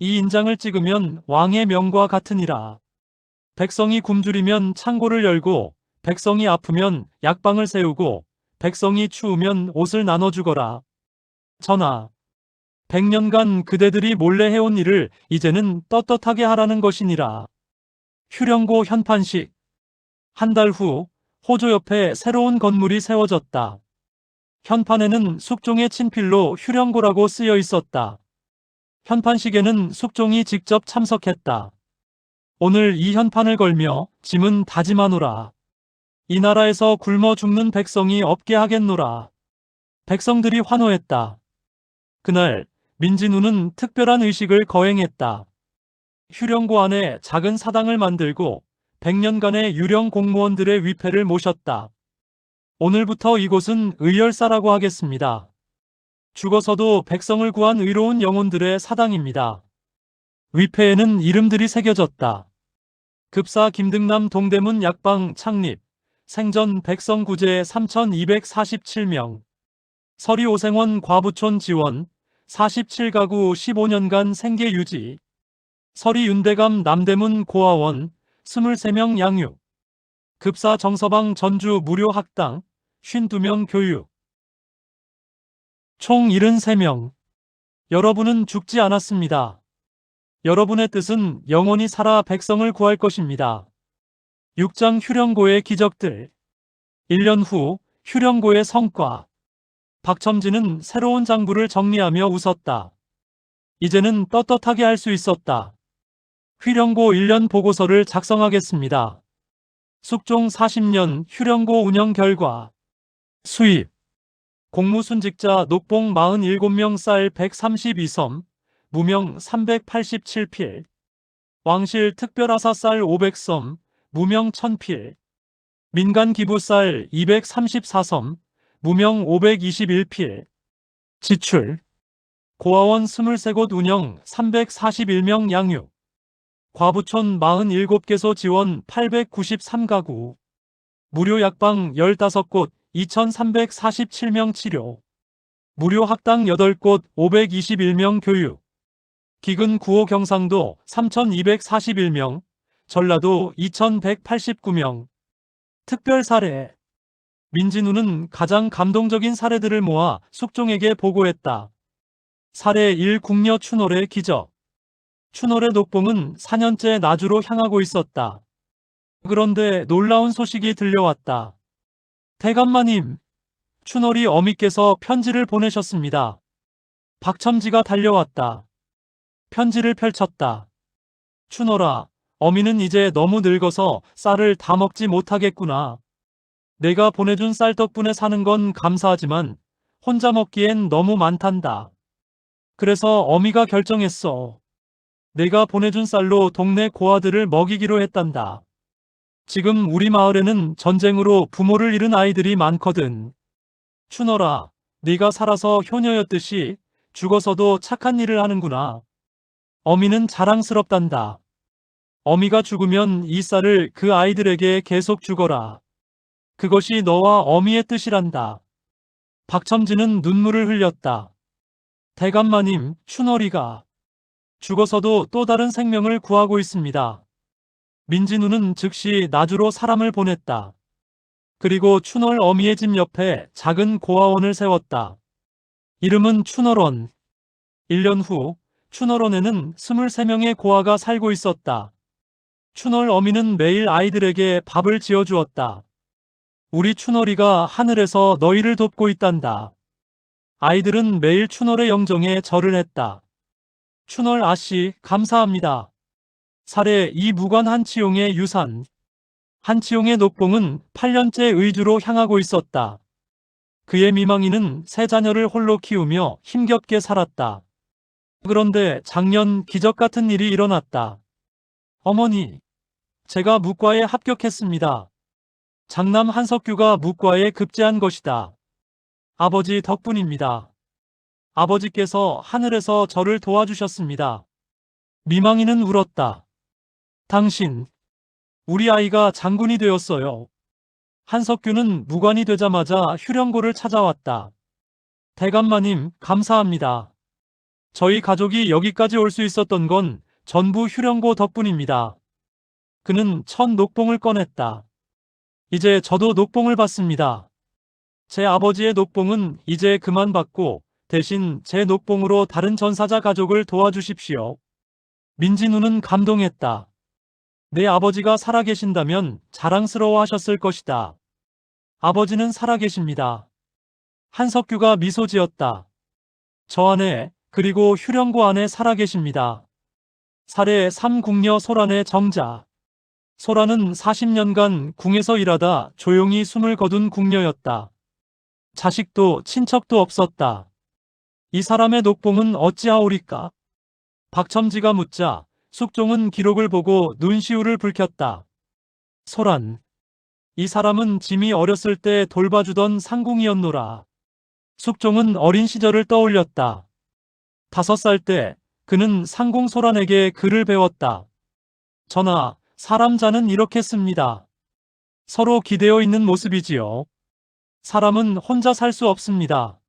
이 인장을 찍으면 왕의 명과 같으니라. 백성이 굶주리면 창고를 열고 백성이 아프면 약방을 세우고 백성이 추우면 옷을 나눠주거라. 전하, 100년간 그대들이 몰래 해온 일을 이제는 떳떳하게 하라는 것이니라. 휴령고 현판식. 한 달 후 호조 옆에 새로운 건물이 세워졌다. 현판에는 숙종의 친필로 휴령고라고 쓰여 있었다. 현판식에는 숙종이 직접 참석했다. 오늘 이 현판을 걸며 짐은 다짐하노라. 이 나라에서 굶어 죽는 백성이 없게 하겠노라. 백성들이 환호했다. 그날 민진후는 특별한 의식을 거행했다. 휴령고 안에 작은 사당을 만들고 100년간의 유령 공무원들의 위패를 모셨다. 오늘부터 이곳은 의열사라고 하겠습니다. 죽어서도 백성을 구한 의로운 영혼들의 사당입니다. 위패에는 이름들이 새겨졌다. 급사 김등남 동대문 약방 창립, 생전 백성구제 3247명, 서리 오생원 과부촌 지원, 47가구 15년간 생계 유지, 서리 윤대감 남대문 고아원, 23명 양육, 급사 정서방 전주 무료 학당, 52명 교육, 총 73명. 여러분은 죽지 않았습니다. 여러분의 뜻은 영원히 살아 백성을 구할 것입니다. 6장 휴령고의 기적들. 1년 후 휴령고의 성과. 박첨지는 새로운 장부를 정리하며 웃었다. 이제는 떳떳하게 할 수 있었다. 휴령고 1년 보고서를 작성하겠습니다. 숙종 40년 휴령고 운영 결과. 수입. 공무순직자 녹봉 47명 쌀 132섬, 무명 387필. 왕실 특별하사 쌀 500섬, 무명 1000필. 민간 기부 쌀 234섬, 무명 521필. 지출. 고아원 23곳 운영 341명 양육. 과부촌 47개소 지원 893가구. 무료 약방 15곳 2347명 치료. 무료 학당 8곳 521명 교육. 기근 9호 경상도 3241명, 전라도 2189명. 특별 사례. 민진후는 가장 감동적인 사례들을 모아 숙종에게 보고했다. 사례 1. 궁녀 추놀의 기적. 추놀의 녹봉은 4년째 나주로 향하고 있었다. 그런데 놀라운 소식이 들려왔다. 대감마님, 추놀이 어미께서 편지를 보내셨습니다. 박첨지가 달려왔다. 편지를 펼쳤다. 추놀아, 어미는 이제 너무 늙어서 쌀을 다 먹지 못하겠구나. 내가 보내준 쌀 덕분에 사는 건 감사하지만 혼자 먹기엔 너무 많단다. 그래서 어미가 결정했어. 내가 보내준 쌀로 동네 고아들을 먹이기로 했단다. 지금 우리 마을에는 전쟁으로 부모를 잃은 아이들이 많거든. 춘월아, 네가 살아서 효녀였듯이 죽어서도 착한 일을 하는구나. 어미는 자랑스럽단다. 어미가 죽으면 이 쌀을 그 아이들에게 계속 주거라. 그것이 너와 어미의 뜻이란다. 박첨지는 눈물을 흘렸다. 대감마님, 춘월이가 죽어서도 또 다른 생명을 구하고 있습니다. 민진우는 즉시 나주로 사람을 보냈다. 그리고 춘월 어미의 집 옆에 작은 고아원을 세웠다. 이름은 춘월원. 1년 후 춘월원에는 23명의 고아가 살고 있었다. 춘월 어미는 매일 아이들에게 밥을 지어주었다. 우리 춘월이가 하늘에서 너희를 돕고 있단다. 아이들은 매일 춘월의 영정에 절을 했다. 춘월 아씨, 감사합니다. 사례 이무관 한치용의 유산. 한치용의 녹봉은 8년째 의주로 향하고 있었다. 그의 미망이는 세 자녀를 홀로 키우며 힘겹게 살았다. 그런데 작년 기적 같은 일이 일어났다. 어머니, 제가 무과에 합격했습니다. 장남 한석규가 무과에 급제한 것이다. 아버지 덕분입니다. 아버지께서 하늘에서 저를 도와주셨습니다. 미망이는 울었다. 당신, 우리 아이가 장군이 되었어요. 한석규는 무관이 되자마자 휴령고를 찾아왔다. 대감마님, 감사합니다. 저희 가족이 여기까지 올 수 있었던 건 전부 휴령고 덕분입니다. 그는 첫 녹봉을 꺼냈다. 이제 저도 녹봉을 받습니다. 제 아버지의 녹봉은 이제 그만 받고 대신 제 녹봉으로 다른 전사자 가족을 도와주십시오. 민진우는 감동했다. 내 아버지가 살아계신다면 자랑스러워 하셨을 것이다. 아버지는 살아계십니다. 한석규가 미소 지었다. 저 안에, 그리고 휴령고 안에 살아계십니다. 사례 3궁녀 소란의 정자. 소란은 40년간 궁에서 일하다 조용히 숨을 거둔 궁녀였다. 자식도 친척도 없었다. 이 사람의 녹봉은 어찌하오리까? 박첨지가 묻자 숙종은 기록을 보고 눈시울을 붉혔다. 소란. 이 사람은 짐이 어렸을 때 돌봐주던 상궁이었노라. 숙종은 어린 시절을 떠올렸다. 5살 때 그는 상궁 소란에게 글을 배웠다. 전하, 사람 자는 이렇게 씁니다. 서로 기대어 있는 모습이지요. 사람은 혼자 살 수 없습니다.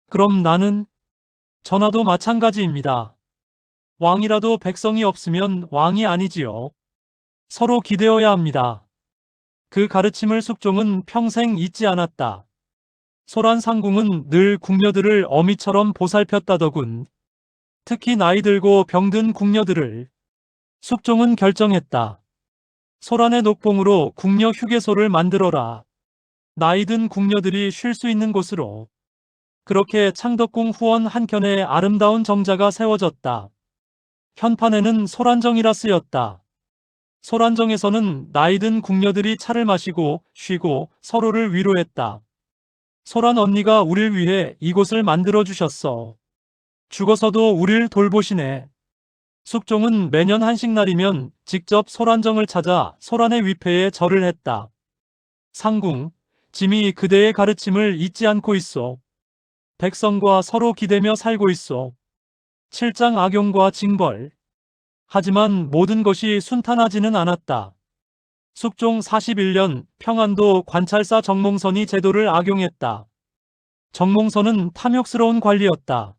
그럼 나는? 전하도 마찬가지입니다. 왕이라도 백성이 없으면 왕이 아니지요. 서로 기대어야 합니다. 그 가르침을 숙종은 평생 잊지 않았다. 소란 상궁은 늘 궁녀들을 어미처럼 보살폈다더군. 특히 나이 들고 병든 궁녀들을. 숙종은 결정했다. 소란의 녹봉으로 궁녀 휴게소를 만들어라. 나이 든 궁녀들이 쉴 수 있는 곳으로. 그렇게 창덕궁 후원 한켠에 아름다운 정자가 세워졌다. 현판에는 소란정이라 쓰였다. 소란정에서는 나이든 궁녀들이 차를 마시고 쉬고 서로를 위로했다. 소란 언니가 우릴 위해 이곳을 만들어주셨어. 죽어서도 우릴 돌보시네. 숙종은 매년 한식날이면 직접 소란정을 찾아 소란의 위패에 절을 했다. 상궁, 짐이 그대의 가르침을 잊지 않고 있어. 백성과 서로 기대며 살고 있어. 칠장 악용과 징벌. 하지만 모든 것이 순탄하지는 않았다. 숙종 41년 평안도 관찰사 정몽선이 제도를 악용했다. 정몽선은 탐욕스러운 관리였다.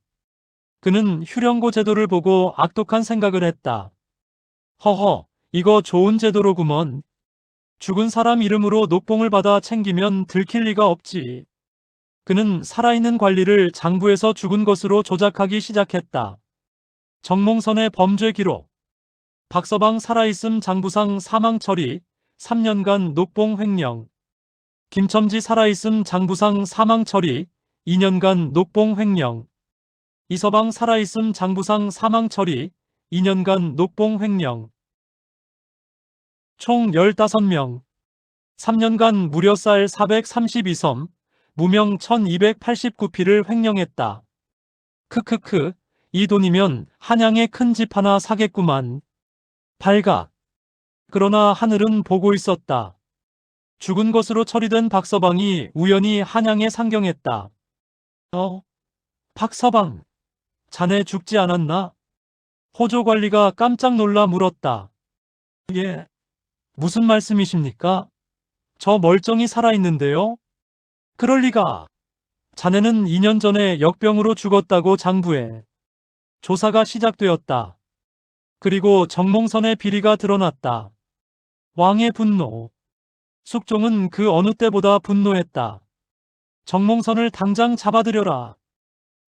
그는 휴령고 제도를 보고 악독한 생각을 했다. 허허, 이거 좋은 제도로구먼. 죽은 사람 이름으로 녹봉을 받아 챙기면 들킬 리가 없지. 그는 살아있는 관리를 장부에서 죽은 것으로 조작하기 시작했다. 정몽선의 범죄 기록. 박서방 살아있음 장부상 사망 처리, 3년간 녹봉 횡령. 김첨지 살아있음 장부상 사망 처리, 2년간 녹봉 횡령. 이서방 살아있음 장부상 사망 처리, 2년간 녹봉 횡령. 총 15명. 3년간 무려 쌀 432섬, 무명 1289피를 횡령했다. 크크크, 이 돈이면 한양에 큰 집 하나 사겠구만. 발각. 그러나 하늘은 보고 있었다. 죽은 것으로 처리된 박서방이 우연히 한양에 상경했다. 박서방, 자네 죽지 않았나? 호조관리가 깜짝 놀라 물었다. 예, 무슨 말씀이십니까? 저 멀쩡히 살아있는데요? 그럴 리가. 자네는 2년 전에 역병으로 죽었다고 장부에 조사가 시작되었다. 그리고 정몽선의 비리가 드러났다. 왕의 분노. 숙종은 그 어느 때보다 분노했다. 정몽선을 당장 잡아들여라.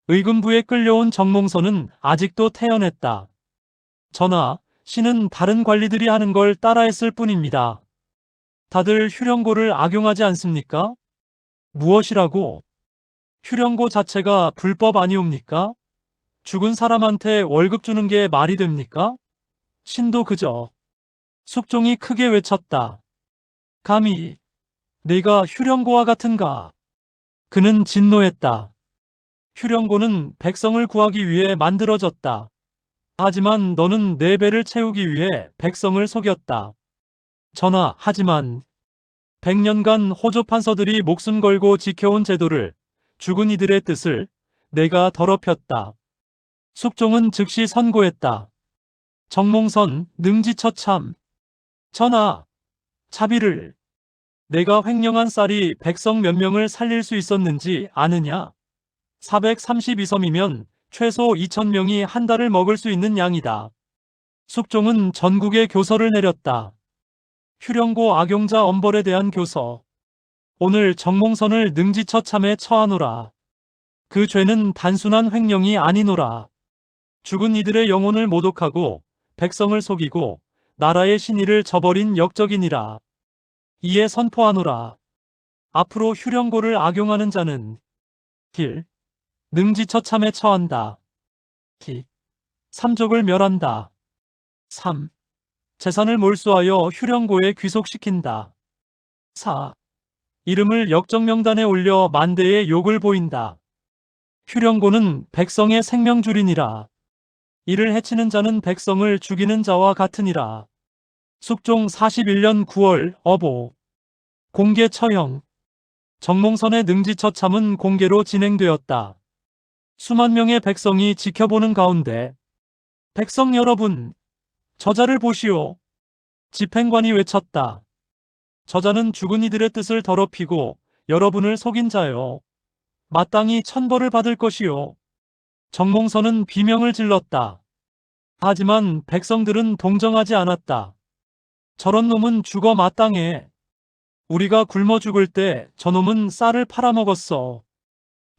의금부에 끌려온 정몽선은 아직도 태연했다. 전하, 신은 다른 관리들이 하는 걸 따라했을 뿐입니다. 다들 휴령고를 악용하지 않습니까? 무엇이라고? 휴령고 자체가 불법 아니옵니까? 죽은 사람한테 월급 주는 게 말이 됩니까? 신도 그저. 숙종이 크게 외쳤다. 감히 네가 휴령고와 같은가? 그는 진노했다. 휴령고는 백성을 구하기 위해 만들어졌다. 하지만 너는 내 배를 채우기 위해 백성을 속였다. 전하, 하지만 100년간 호조 판서들이 목숨 걸고 지켜온 제도를, 죽은 이들의 뜻을 내가 더럽혔다. 숙종은 즉시 선고했다. 정몽선, 능지처참. 전하, 자비를. 내가 횡령한 쌀이 백성 몇 명을 살릴 수 있었는지 아느냐? 432섬이면 최소 2000명이 한 달을 먹을 수 있는 양이다. 숙종은 전국에 교서를 내렸다. 휴령고 악용자 엄벌에 대한 교서. 오늘 정몽선을 능지처참에 처하노라. 그 죄는 단순한 횡령이 아니노라. 죽은 이들의 영혼을 모독하고 백성을 속이고 나라의 신의를 저버린 역적이니라. 이에 선포하노라. 앞으로 휴령고를 악용하는 자는 1. 능지처참에 처한다. 2. 삼족을 멸한다. 3. 재산을 몰수하여 휴령고에 귀속시킨다. 4. 이름을 역적명단에 올려 만대의 욕을 보인다. 휴령고는 백성의 생명줄이니라. 이를 해치는 자는 백성을 죽이는 자와 같으니라. 숙종 41년 9월 어보. 공개 처형. 정몽선의 능지처참은 공개로 진행되었다. 수만 명의 백성이 지켜보는 가운데 백성 여러분, 저자를 보시오. 집행관이 외쳤다. 저자는 죽은 이들의 뜻을 더럽히고 여러분을 속인 자요. 마땅히 천벌을 받을 것이요. 정몽선은 비명을 질렀다. 하지만 백성들은 동정하지 않았다. 저런 놈은 죽어 마땅해. 우리가 굶어 죽을 때 저놈은 쌀을 팔아먹었어.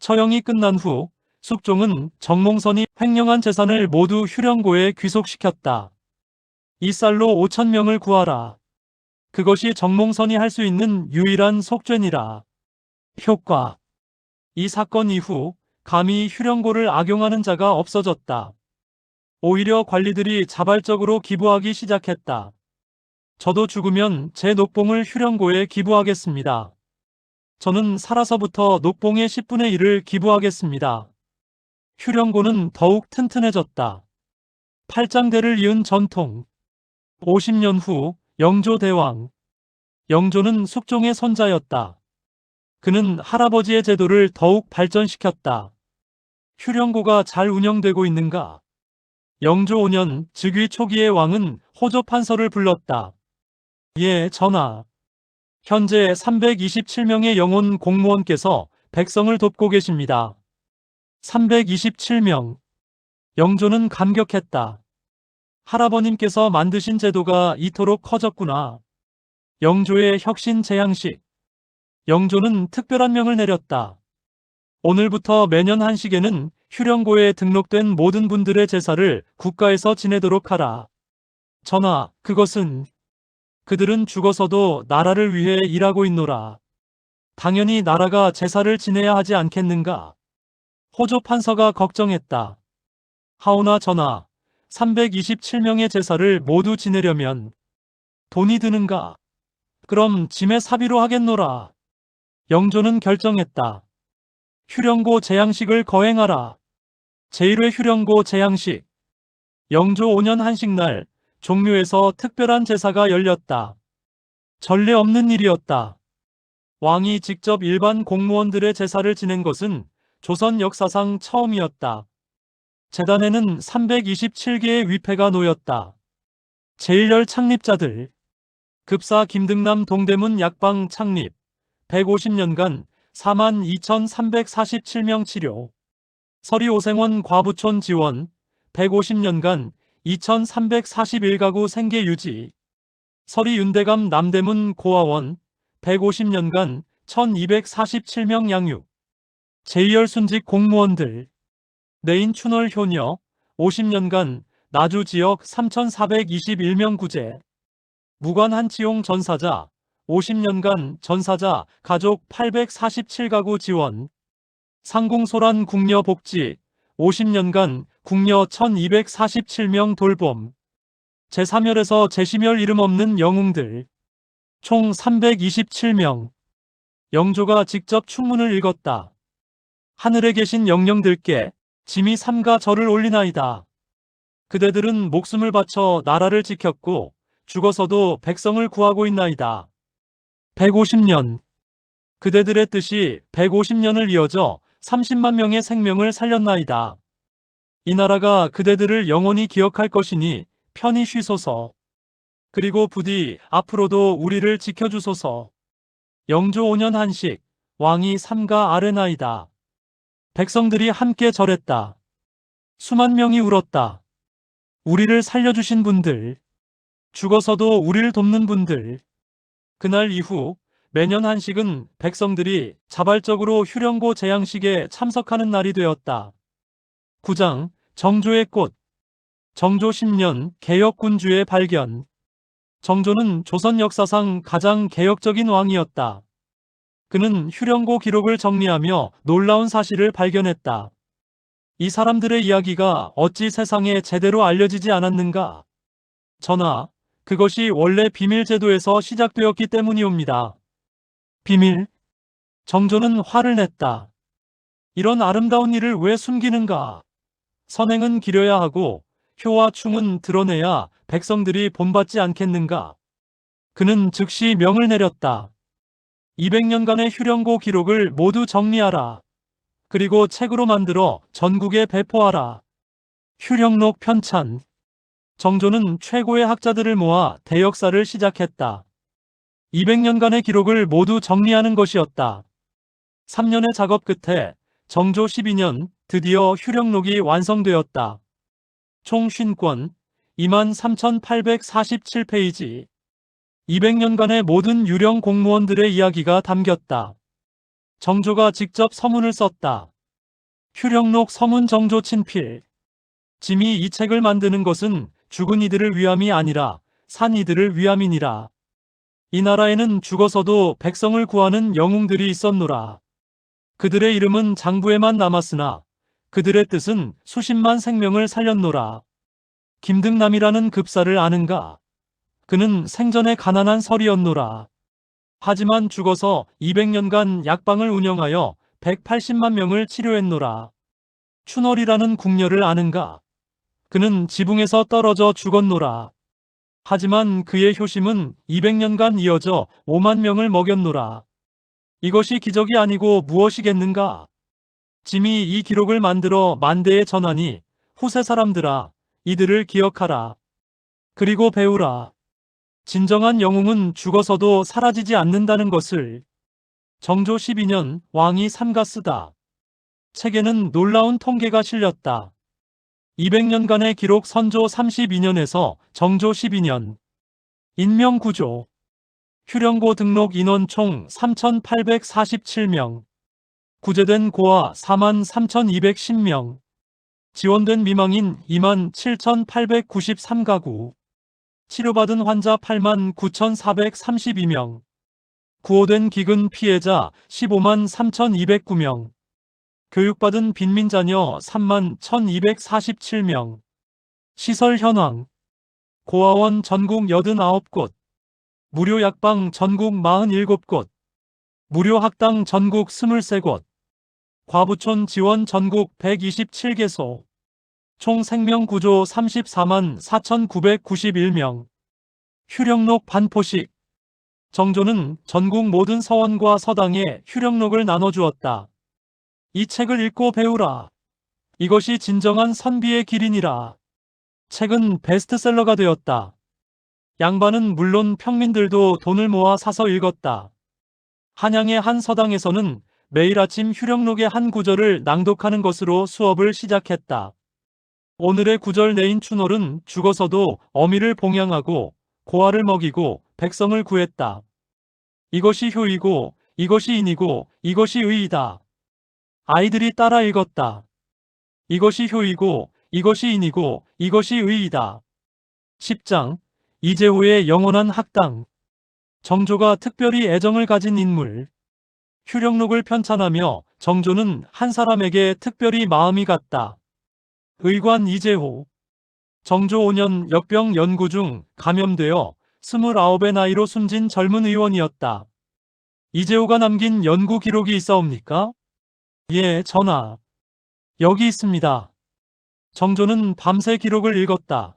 처형이 끝난 후 숙종은 정몽선이 횡령한 재산을 모두 휴령고에 귀속시켰다. 이 쌀로 5,000명을 구하라. 그것이 정몽선이 할 수 있는 유일한 속죄니라. 효과. 이 사건 이후 감히 휴령고를 악용하는 자가 없어졌다. 오히려 관리들이 자발적으로 기부하기 시작했다. 저도 죽으면 제 녹봉을 휴령고에 기부하겠습니다. 저는 살아서부터 녹봉의 10분의 1을 기부하겠습니다. 휴령고는 더욱 튼튼해졌다. 팔장대를 이은 전통. 50년 후 영조대왕. 영조는 숙종의 손자였다. 그는 할아버지의 제도를 더욱 발전시켰다. 휴령고가 잘 운영되고 있는가? 영조 5년 즉위 초기의 왕은 호조 판서를 불렀다. 예, 전하. 현재 327명의 영혼 공무원께서 백성을 돕고 계십니다. 327명. 영조는 감격했다. 할아버님께서 만드신 제도가 이토록 커졌구나. 영조의 혁신 제양식. 영조는 특별한 명을 내렸다. 오늘부터 매년 한식에는 휴령고에 등록된 모든 분들의 제사를 국가에서 지내도록 하라. 전하, 그것은 그들은 죽어서도 나라를 위해 일하고 있노라. 당연히 나라가 제사를 지내야 하지 않겠는가? 호조 판서가 걱정했다. 하오나 전하, 327명의 제사를 모두 지내려면 돈이 드는가? 그럼 짐의 사비로 하겠노라. 영조는 결정했다. 휴령고 제양식을 거행하라. 제1회 휴령고 재향식. 영조 5년 한식날 종묘에서 특별한 제사가 열렸다. 전례 없는 일이었다. 왕이 직접 일반 공무원들의 제사를 지낸 것은 조선 역사상 처음이었다. 제단에는 327개의 위패가 놓였다. 제1열 창립자들. 급사 김등남 동대문 약방 창립. 150년간 42,347명 치료. 서리 오생원 과부촌 지원. 150년간 2,341가구 생계 유지. 서리 윤대감 남대문 고아원. 150년간 1,247명 양육. 제2열 순직 공무원들. 내인 춘월 효녀. 50년간 나주 지역 3,421명 구제. 무관 한치용 전사자. 50년간 전사자 가족 847가구 지원. 상궁소란 궁녀 복지. 50년간 궁녀 1247명 돌봄. 제3열에서 제10열 이름 없는 영웅들. 총 327명. 영조가 직접 충문을 읽었다. 하늘에 계신 영령들께 짐이 삼가 절을 올리나이다. 그대들은 목숨을 바쳐 나라를 지켰고 죽어서도 백성을 구하고 있나이다. 150년. 그대들의 뜻이 150년을 이어져 30만 명의 생명을 살렸나이다. 이 나라가 그대들을 영원히 기억할 것이니 편히 쉬소서. 그리고 부디 앞으로도 우리를 지켜주소서. 영조 5년 한식. 왕이 삼가 아뢰나이다. 백성들이 함께 절했다. 수만 명이 울었다. 우리를 살려주신 분들, 죽어서도 우리를 돕는 분들. 그날 이후 매년 한식은 백성들이 자발적으로 휴령고 재향식에 참석하는 날이 되었다. 9장 정조의 꽃. 정조 10년 개혁군주의 발견. 정조는 조선 역사상 가장 개혁적인 왕이었다. 그는 휴령고 기록을 정리하며 놀라운 사실을 발견했다. 이 사람들의 이야기가 어찌 세상에 제대로 알려지지 않았는가? 전하, 그것이 원래 비밀제도에서 시작되었기 때문이옵니다. 비밀? 정조는 화를 냈다. 이런 아름다운 일을 왜 숨기는가? 선행은 기려야 하고 효와 충은 드러내야 백성들이 본받지 않겠는가? 그는 즉시 명을 내렸다. 200년간의 휴령고 기록을 모두 정리하라. 그리고 책으로 만들어 전국에 배포하라. 휴령록 편찬. 정조는 최고의 학자들을 모아 대역사를 시작했다. 200년간의 기록을 모두 정리하는 것이었다. 3년의 작업 끝에 정조 12년 드디어 휴령록이 완성되었다. 총 50권, 23,847페이지. 200년간의 모든 유령 공무원들의 이야기가 담겼다. 정조가 직접 서문을 썼다. 휴령록 서문 정조 친필. 짐이 이 책을 만드는 것은 죽은 이들을 위함이 아니라 산 이들을 위함이니라. 이 나라에는 죽어서도 백성을 구하는 영웅들이 있었노라. 그들의 이름은 장부에만 남았으나 그들의 뜻은 수십만 생명을 살렸노라. 김등남이라는 급사를 아는가? 그는 생전에 가난한 설이었노라. 하지만 죽어서 200년간 약방을 운영하여 180만 명을 치료했노라. 춘월이라는 궁녀를 아는가? 그는 지붕에서 떨어져 죽었노라. 하지만 그의 효심은 200년간 이어져 5만 명을 먹였노라. 이것이 기적이 아니고 무엇이겠는가? 짐이 이 기록을 만들어 만대에 전하니 후세 사람들아, 이들을 기억하라. 그리고 배우라. 진정한 영웅은 죽어서도 사라지지 않는다는 것을. 정조 12년 왕이 삼가 쓰다. 책에는 놀라운 통계가 실렸다. 200년간의 기록 선조 32년에서 정조 12년. 인명구조. 휴령고 등록 인원 총 3,847명. 구제된 고아 43,210명. 지원된 미망인 27,893가구. 치료받은 환자 89,432명. 구호된 기근 피해자 153,209명. 교육받은 빈민자녀 31,247명. 시설 현황. 고아원 전국 89곳. 무료 약방 전국 47곳. 무료 학당 전국 23곳. 과부촌 지원 전국 127개소. 총 생명구조 34만 4,991명. 휴령록 반포식. 정조는 전국 모든 서원과 서당에 휴령록을 나눠주었다. 이 책을 읽고 배우라. 이것이 진정한 선비의 길이니라. 책은 베스트셀러가 되었다. 양반은 물론 평민들도 돈을 모아 사서 읽었다. 한양의 한 서당에서는 매일 아침 휴령록의 한 구절을 낭독하는 것으로 수업을 시작했다. 오늘의 구절 내인 추놀은 죽어서도 어미를 봉양하고 고아를 먹이고 백성을 구했다. 이것이 효이고 이것이 인이고 이것이 의이다. 아이들이 따라 읽었다. 이것이 효이고 이것이 인이고 이것이 의이다. 10장 이재호의 영원한 학당. 정조가 특별히 애정을 가진 인물. 휴령록을 편찬하며 정조는 한 사람에게 특별히 마음이 갔다. 의관 이재호. 정조 5년 역병 연구 중 감염되어 29의 나이로 숨진 젊은 의원이었다. 이재호가 남긴 연구 기록이 있사옵니까? 예, 전하. 여기 있습니다. 정조는 밤새 기록을 읽었다.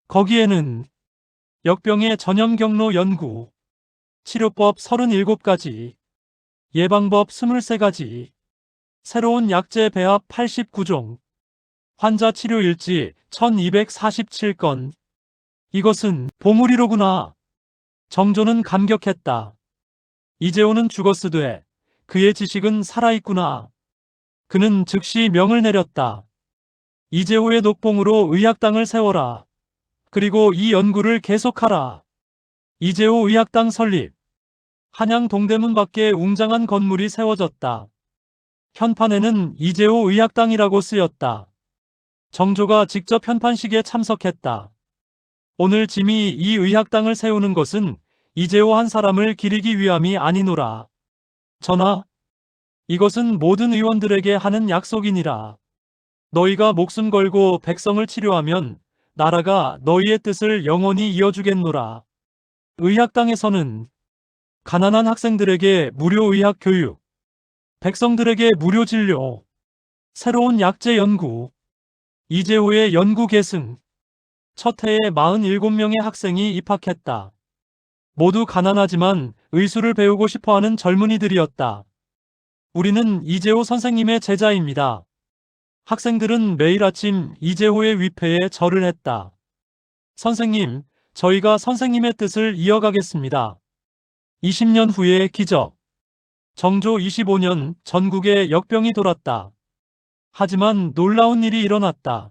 거기에는 역병의 전염 경로 연구, 치료법 37가지, 예방법 23가지, 새로운 약제 배합 89종, 환자 치료 일지 1247건. 이것은 보물이로구나. 정조는 감격했다. 이재호는 죽었으되 그의 지식은 살아있구나. 그는 즉시 명을 내렸다. 이재호의 녹봉으로 의학당을 세워라. 그리고 이 연구를 계속하라. 이재호 의학당 설립. 한양 동대문 밖에 웅장한 건물이 세워졌다. 현판에는 이재호 의학당이라고 쓰였다. 정조가 직접 현판식에 참석했다. 오늘 짐이 이 의학당을 세우는 것은 이재호 한 사람을 기리기 위함이 아니노라. 전하, 이것은 모든 의원들에게 하는 약속이니라. 너희가 목숨 걸고 백성을 치료하면 나라가 너희의 뜻을 영원히 이어주겠노라. 의학당에서는 가난한 학생들에게 무료 의학 교육, 백성들에게 무료 진료, 새로운 약제 연구, 이재호의 연구 계승. 첫 해에 47명의 학생이 입학했다. 모두 가난하지만 의술을 배우고 싶어하는 젊은이들이었다. 우리는 이재호 선생님의 제자입니다. 학생들은 매일 아침 이재호의 위패에 절을 했다. 선생님, 저희가 선생님의 뜻을 이어가겠습니다. 20년 후의 기적. 정조 25년 전국에 역병이 돌았다. 하지만 놀라운 일이 일어났다.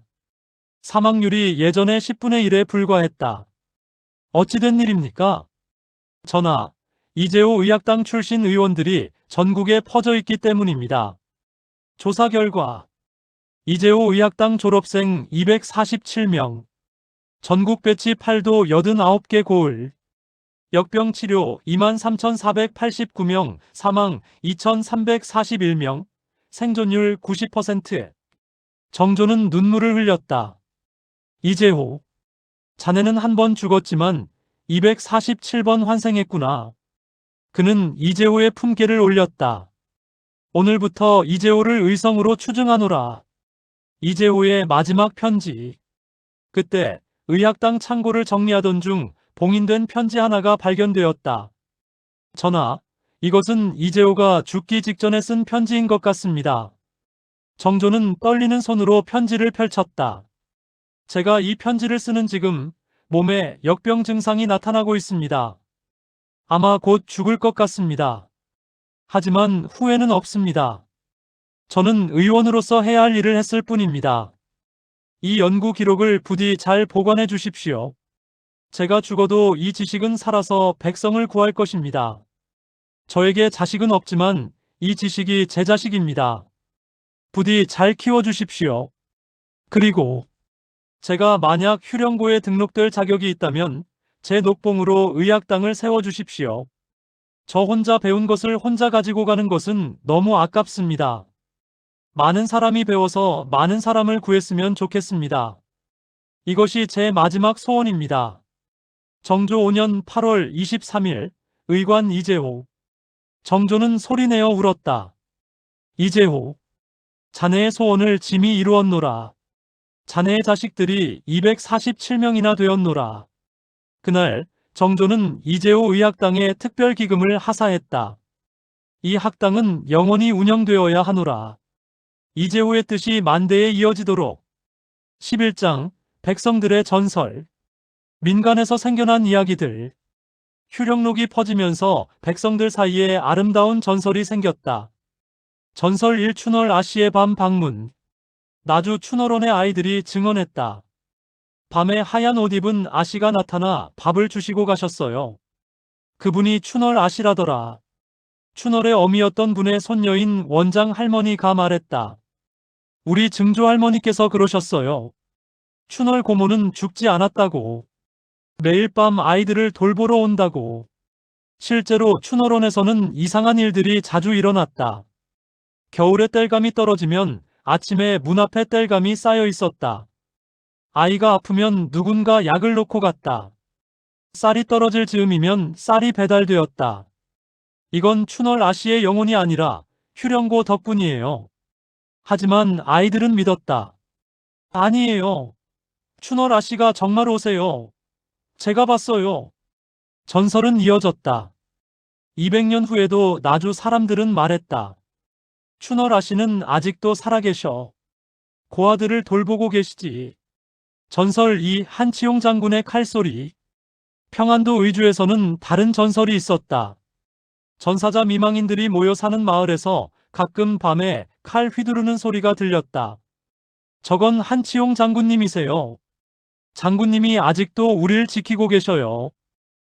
사망률이 예전의 10분의 1에 불과했다. 어찌 된 일입니까? 전하, 이재호 의학당 출신 의원들이 전국에 퍼져 있기 때문입니다. 조사 결과 이재호 의학당 졸업생 247명, 전국 배치 8도 89개 고을, 역병 치료 23,489명, 사망 2,341명, 생존율 90%. 정조는 눈물을 흘렸다. 이재호, 자네는 한 번 죽었지만 247번 환생했구나. 그는 이재호의 품계를 올렸다. 오늘부터 이재호를 의성으로 추증하노라. 이재호의 마지막 편지. 그때 의학당 창고를 정리하던 중 봉인된 편지 하나가 발견되었다. 전하, 이것은 이재호가 죽기 직전에 쓴 편지인 것 같습니다. 정조는 떨리는 손으로 편지를 펼쳤다. 제가 이 편지를 쓰는 지금 몸에 역병 증상이 나타나고 있습니다. 아마 곧 죽을 것 같습니다. 하지만 후회는 없습니다. 저는 의원으로서 해야 할 일을 했을 뿐입니다. 이 연구 기록을 부디 잘 보관해 주십시오. 제가 죽어도 이 지식은 살아서 백성을 구할 것입니다. 저에게 자식은 없지만 이 지식이 제 자식입니다. 부디 잘 키워주십시오. 그리고 제가 만약 휴령고에 등록될 자격이 있다면 제 녹봉으로 의학당을 세워주십시오. 저 혼자 배운 것을 혼자 가지고 가는 것은 너무 아깝습니다. 많은 사람이 배워서 많은 사람을 구했으면 좋겠습니다. 이것이 제 마지막 소원입니다. 정조 5년 8월 23일 의관 이재호. 정조는 소리내어 울었다. 이재호, 자네의 소원을 짐이 이루었노라. 자네의 자식들이 247명이나 되었노라. 그날 정조는 이재호 의학당에 특별기금을 하사했다. 이 학당은 영원히 운영되어야 하노라. 이재호의 뜻이 만대에 이어지도록. 11장 백성들의 전설. 민간에서 생겨난 이야기들. 휴령록이 퍼지면서 백성들 사이에 아름다운 전설이 생겼다. 전설 1 춘월 아씨의 밤 방문. 나주 춘월원의 아이들이 증언했다. 밤에 하얀 옷 입은 아씨가 나타나 밥을 주시고 가셨어요. 그분이 춘월 아씨라더라. 춘월의 어미였던 분의 손녀인 원장 할머니가 말했다. 우리 증조 할머니께서 그러셨어요. 춘월 고모는 죽지 않았다고. 매일 밤 아이들을 돌보러 온다고. 실제로 춘월원에서는 이상한 일들이 자주 일어났다. 겨울에 땔감이 떨어지면 아침에 문 앞에 땔감이 쌓여 있었다. 아이가 아프면 누군가 약을 놓고 갔다. 쌀이 떨어질 즈음이면 쌀이 배달되었다. 이건 춘월 아씨의 영혼이 아니라 휴령고 덕분이에요. 하지만 아이들은 믿었다. 아니에요. 춘월 아씨가 정말 오세요. 제가 봤어요. 전설은 이어졌다. 200년 후에도 나주 사람들은 말했다. 춘월 아씨는 아직도 살아계셔. 고아들을 돌보고 계시지. 전설 2 한치용 장군의 칼소리. 평안도 의주에서는 다른 전설이 있었다. 전사자 미망인들이 모여 사는 마을에서 가끔 밤에 칼 휘두르는 소리가 들렸다. 저건 한치용 장군님이세요. 장군님이 아직도 우릴 지키고 계셔요.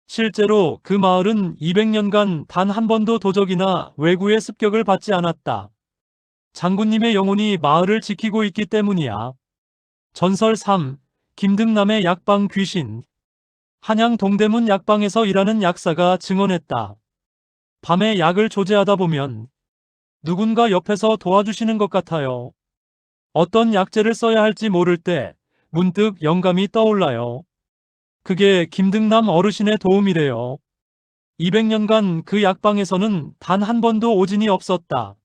실제로 그 마을은 200년간 단 한 번도 도적이나 왜구의 습격을 받지 않았다. 장군님의 영혼이 마을을 지키고 있기 때문이야. 전설 3. 김등남의 약방 귀신. 한양 동대문 약방에서 일하는 약사가 증언했다. 밤에 약을 조제하다 보면 누군가 옆에서 도와주시는 것 같아요. 어떤 약재를 써야 할지 모를 때 문득 영감이 떠올라요. 그게 김등남 어르신의 도움이래요. 200년간 그 약방에서는 단 한 번도 오진이 없었다.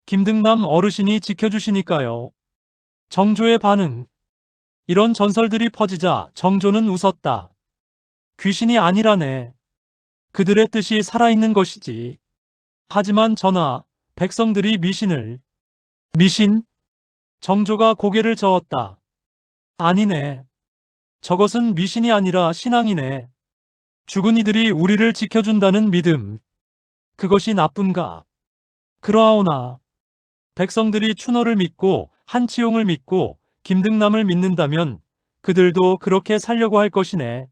김등남 어르신이 지켜주시니까요. 정조의 반응. 이런 전설들이 퍼지자 정조는 웃었다. 귀신이 아니라네. 그들의 뜻이 살아있는 것이지. 하지만 전하, 백성들이 미신을. 미신? 정조가 고개를 저었다. 아니네. 저것은 미신이 아니라 신앙이네. 죽은 이들이 우리를 지켜준다는 믿음. 그것이 나쁜가? 그러하오나 백성들이 춘월을 믿고 한치용을 믿고 김등남을 믿는다면 그들도 그렇게 살려고 할 것이네.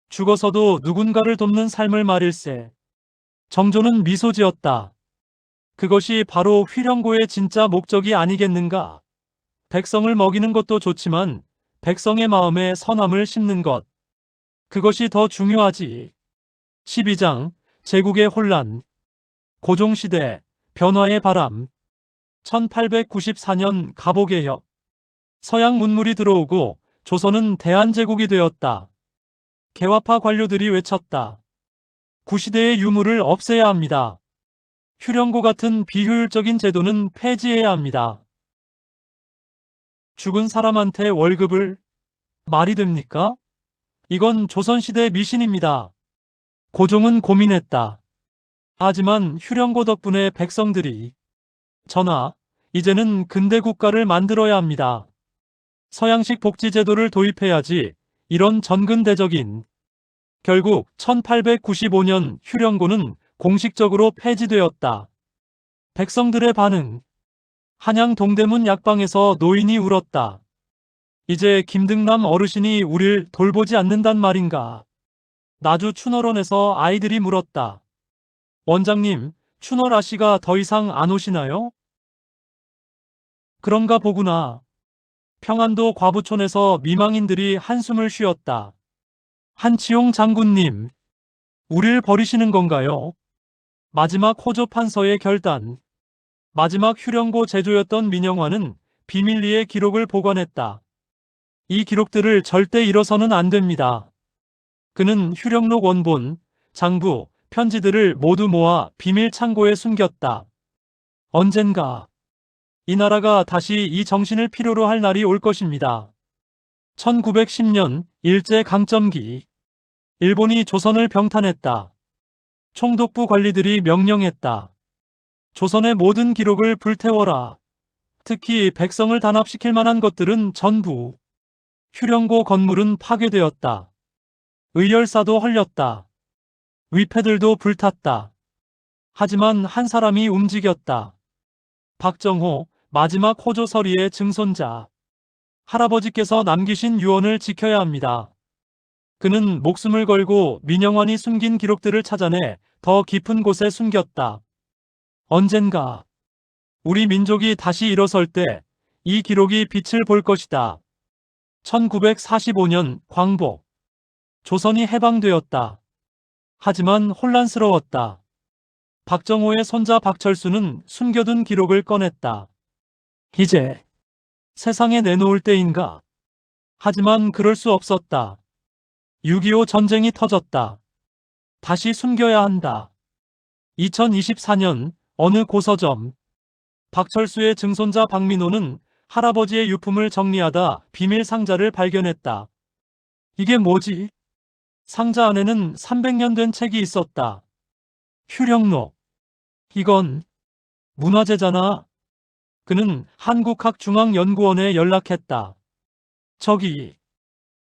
죽어서도 누군가를 돕는 삶을 말일세. 정조는 미소 지었다. 그것이 바로 휘령고의 진짜 목적이 아니겠는가? 백성을 먹이는 것도 좋지만 백성의 마음에 선함을 심는 것. 그것이 더 중요하지. 12장 제국의 혼란. 고종시대 변화의 바람. 1894년 갑오개혁. 서양 문물이 들어오고 조선은 대한제국이 되었다. 개화파 관료들이 외쳤다. 구시대의 유물을 없애야 합니다. 휴령고 같은 비효율적인 제도는 폐지해야 합니다. 죽은 사람한테 월급을 말이 됩니까? 이건 조선시대 미신입니다. 고종은 고민했다. 하지만 휴령고 덕분에 백성들이 전하, 이제는 근대 국가를 만들어야 합니다. 서양식 복지제도를 도입해야지. 이런 전근대적인. 결국 1895년 휴령고는 공식적으로 폐지되었다. 백성들의 반응. 한양 동대문 약방에서 노인이 울었다. 이제 김등남 어르신이 우릴 돌보지 않는단 말인가. 나주 춘월원에서 아이들이 물었다. 원장님, 춘월 아씨가 더 이상 안 오시나요? 그런가 보구나. 평안도 과부촌에서 미망인들이 한숨을 쉬었다. 한치용 장군님, 우릴 버리시는 건가요? 마지막 호조 판서의 결단. 마지막 휴령고 제조였던 민영화는 비밀리에 기록을 보관했다. 이 기록들을 절대 잃어서는 안 됩니다. 그는 휴령록 원본, 장부, 편지들을 모두 모아 비밀 창고에 숨겼다. 언젠가 이 나라가 다시 이 정신을 필요로 할 날이 올 것입니다. 1910년 일제강점기. 일본이 조선을 병탄했다. 총독부 관리들이 명령했다. 조선의 모든 기록을 불태워라. 특히 백성을 단합시킬 만한 것들은 전부. 휴령고 건물은 파괴되었다. 의열사도 헐렸다. 위패들도 불탔다. 하지만 한 사람이 움직였다. 박정호, 마지막 호조서리의 증손자. 할아버지께서 남기신 유언을 지켜야 합니다. 그는 목숨을 걸고 민영환이 숨긴 기록들을 찾아내 더 깊은 곳에 숨겼다. 언젠가 우리 민족이 다시 일어설 때 이 기록이 빛을 볼 것이다. 1945년 광복. 조선이 해방되었다. 하지만 혼란스러웠다. 박정호의 손자 박철수는 숨겨둔 기록을 꺼냈다. 이제 세상에 내놓을 때인가? 하지만 그럴 수 없었다. 6.25 전쟁이 터졌다. 다시 숨겨야 한다. 2024년 어느 고서점. 박철수의 증손자 박민호는 할아버지의 유품을 정리하다 비밀 상자를 발견했다. 이게 뭐지? 상자 안에는 300년 된 책이 있었다. 휴령록. 이건 문화재잖아. 그는 한국학중앙연구원에 연락했다. 저기,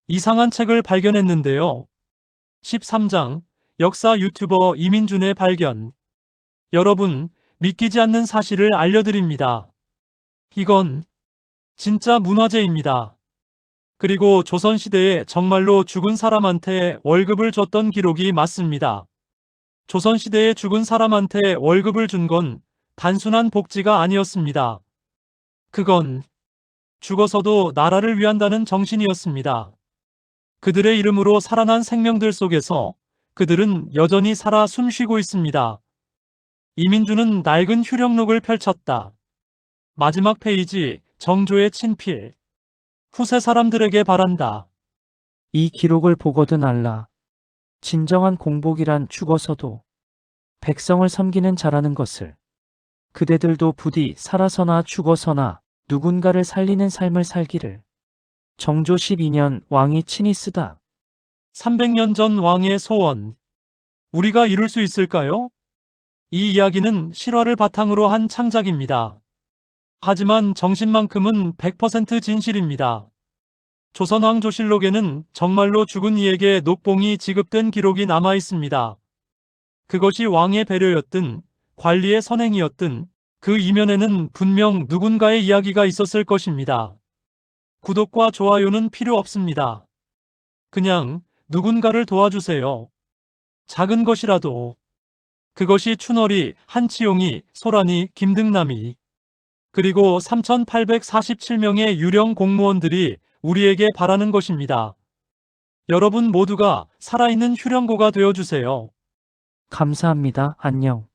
이상한 책을 발견했는데요. 13장, 역사 유튜버 이민준의 발견. 여러분, 믿기지 않는 사실을 알려드립니다. 이건 진짜 문화재입니다. 그리고 조선시대에 정말로 죽은 사람한테 월급을 줬던 기록이 맞습니다. 조선시대에 죽은 사람한테 월급을 준 건 단순한 복지가 아니었습니다. 그건 죽어서도 나라를 위한다는 정신이었습니다. 그들의 이름으로 살아난 생명들 속에서 그들은 여전히 살아 숨쉬고 있습니다. 이민준은 낡은 휴령록을 펼쳤다. 마지막 페이지, 정조의 친필. 후세 사람들에게 바란다. 이 기록을 보거든 알라. 진정한 공복이란 죽어서도 백성을 섬기는 자라는 것을. 그대들도 부디 살아서나 죽어서나 누군가를 살리는 삶을 살기를. 정조 12년 왕이 친히 쓰다. 300년 전 왕의 소원. 우리가 이룰 수 있을까요? 이 이야기는 실화를 바탕으로 한 창작입니다. 하지만 정신만큼은 100% 진실입니다. 조선왕조실록에는 정말로 죽은 이에게 녹봉이 지급된 기록이 남아 있습니다. 그것이 왕의 배려였든 관리의 선행이었든 그 이면에는 분명 누군가의 이야기가 있었을 것입니다. 구독과 좋아요는 필요 없습니다. 그냥 누군가를 도와주세요. 작은 것이라도. 그것이 춘월이, 한치용이, 소란이, 김등남이 그리고 3,847명의 유령 공무원들이 우리에게 바라는 것입니다. 여러분 모두가 살아있는 휴령고가 되어주세요. 감사합니다. 안녕.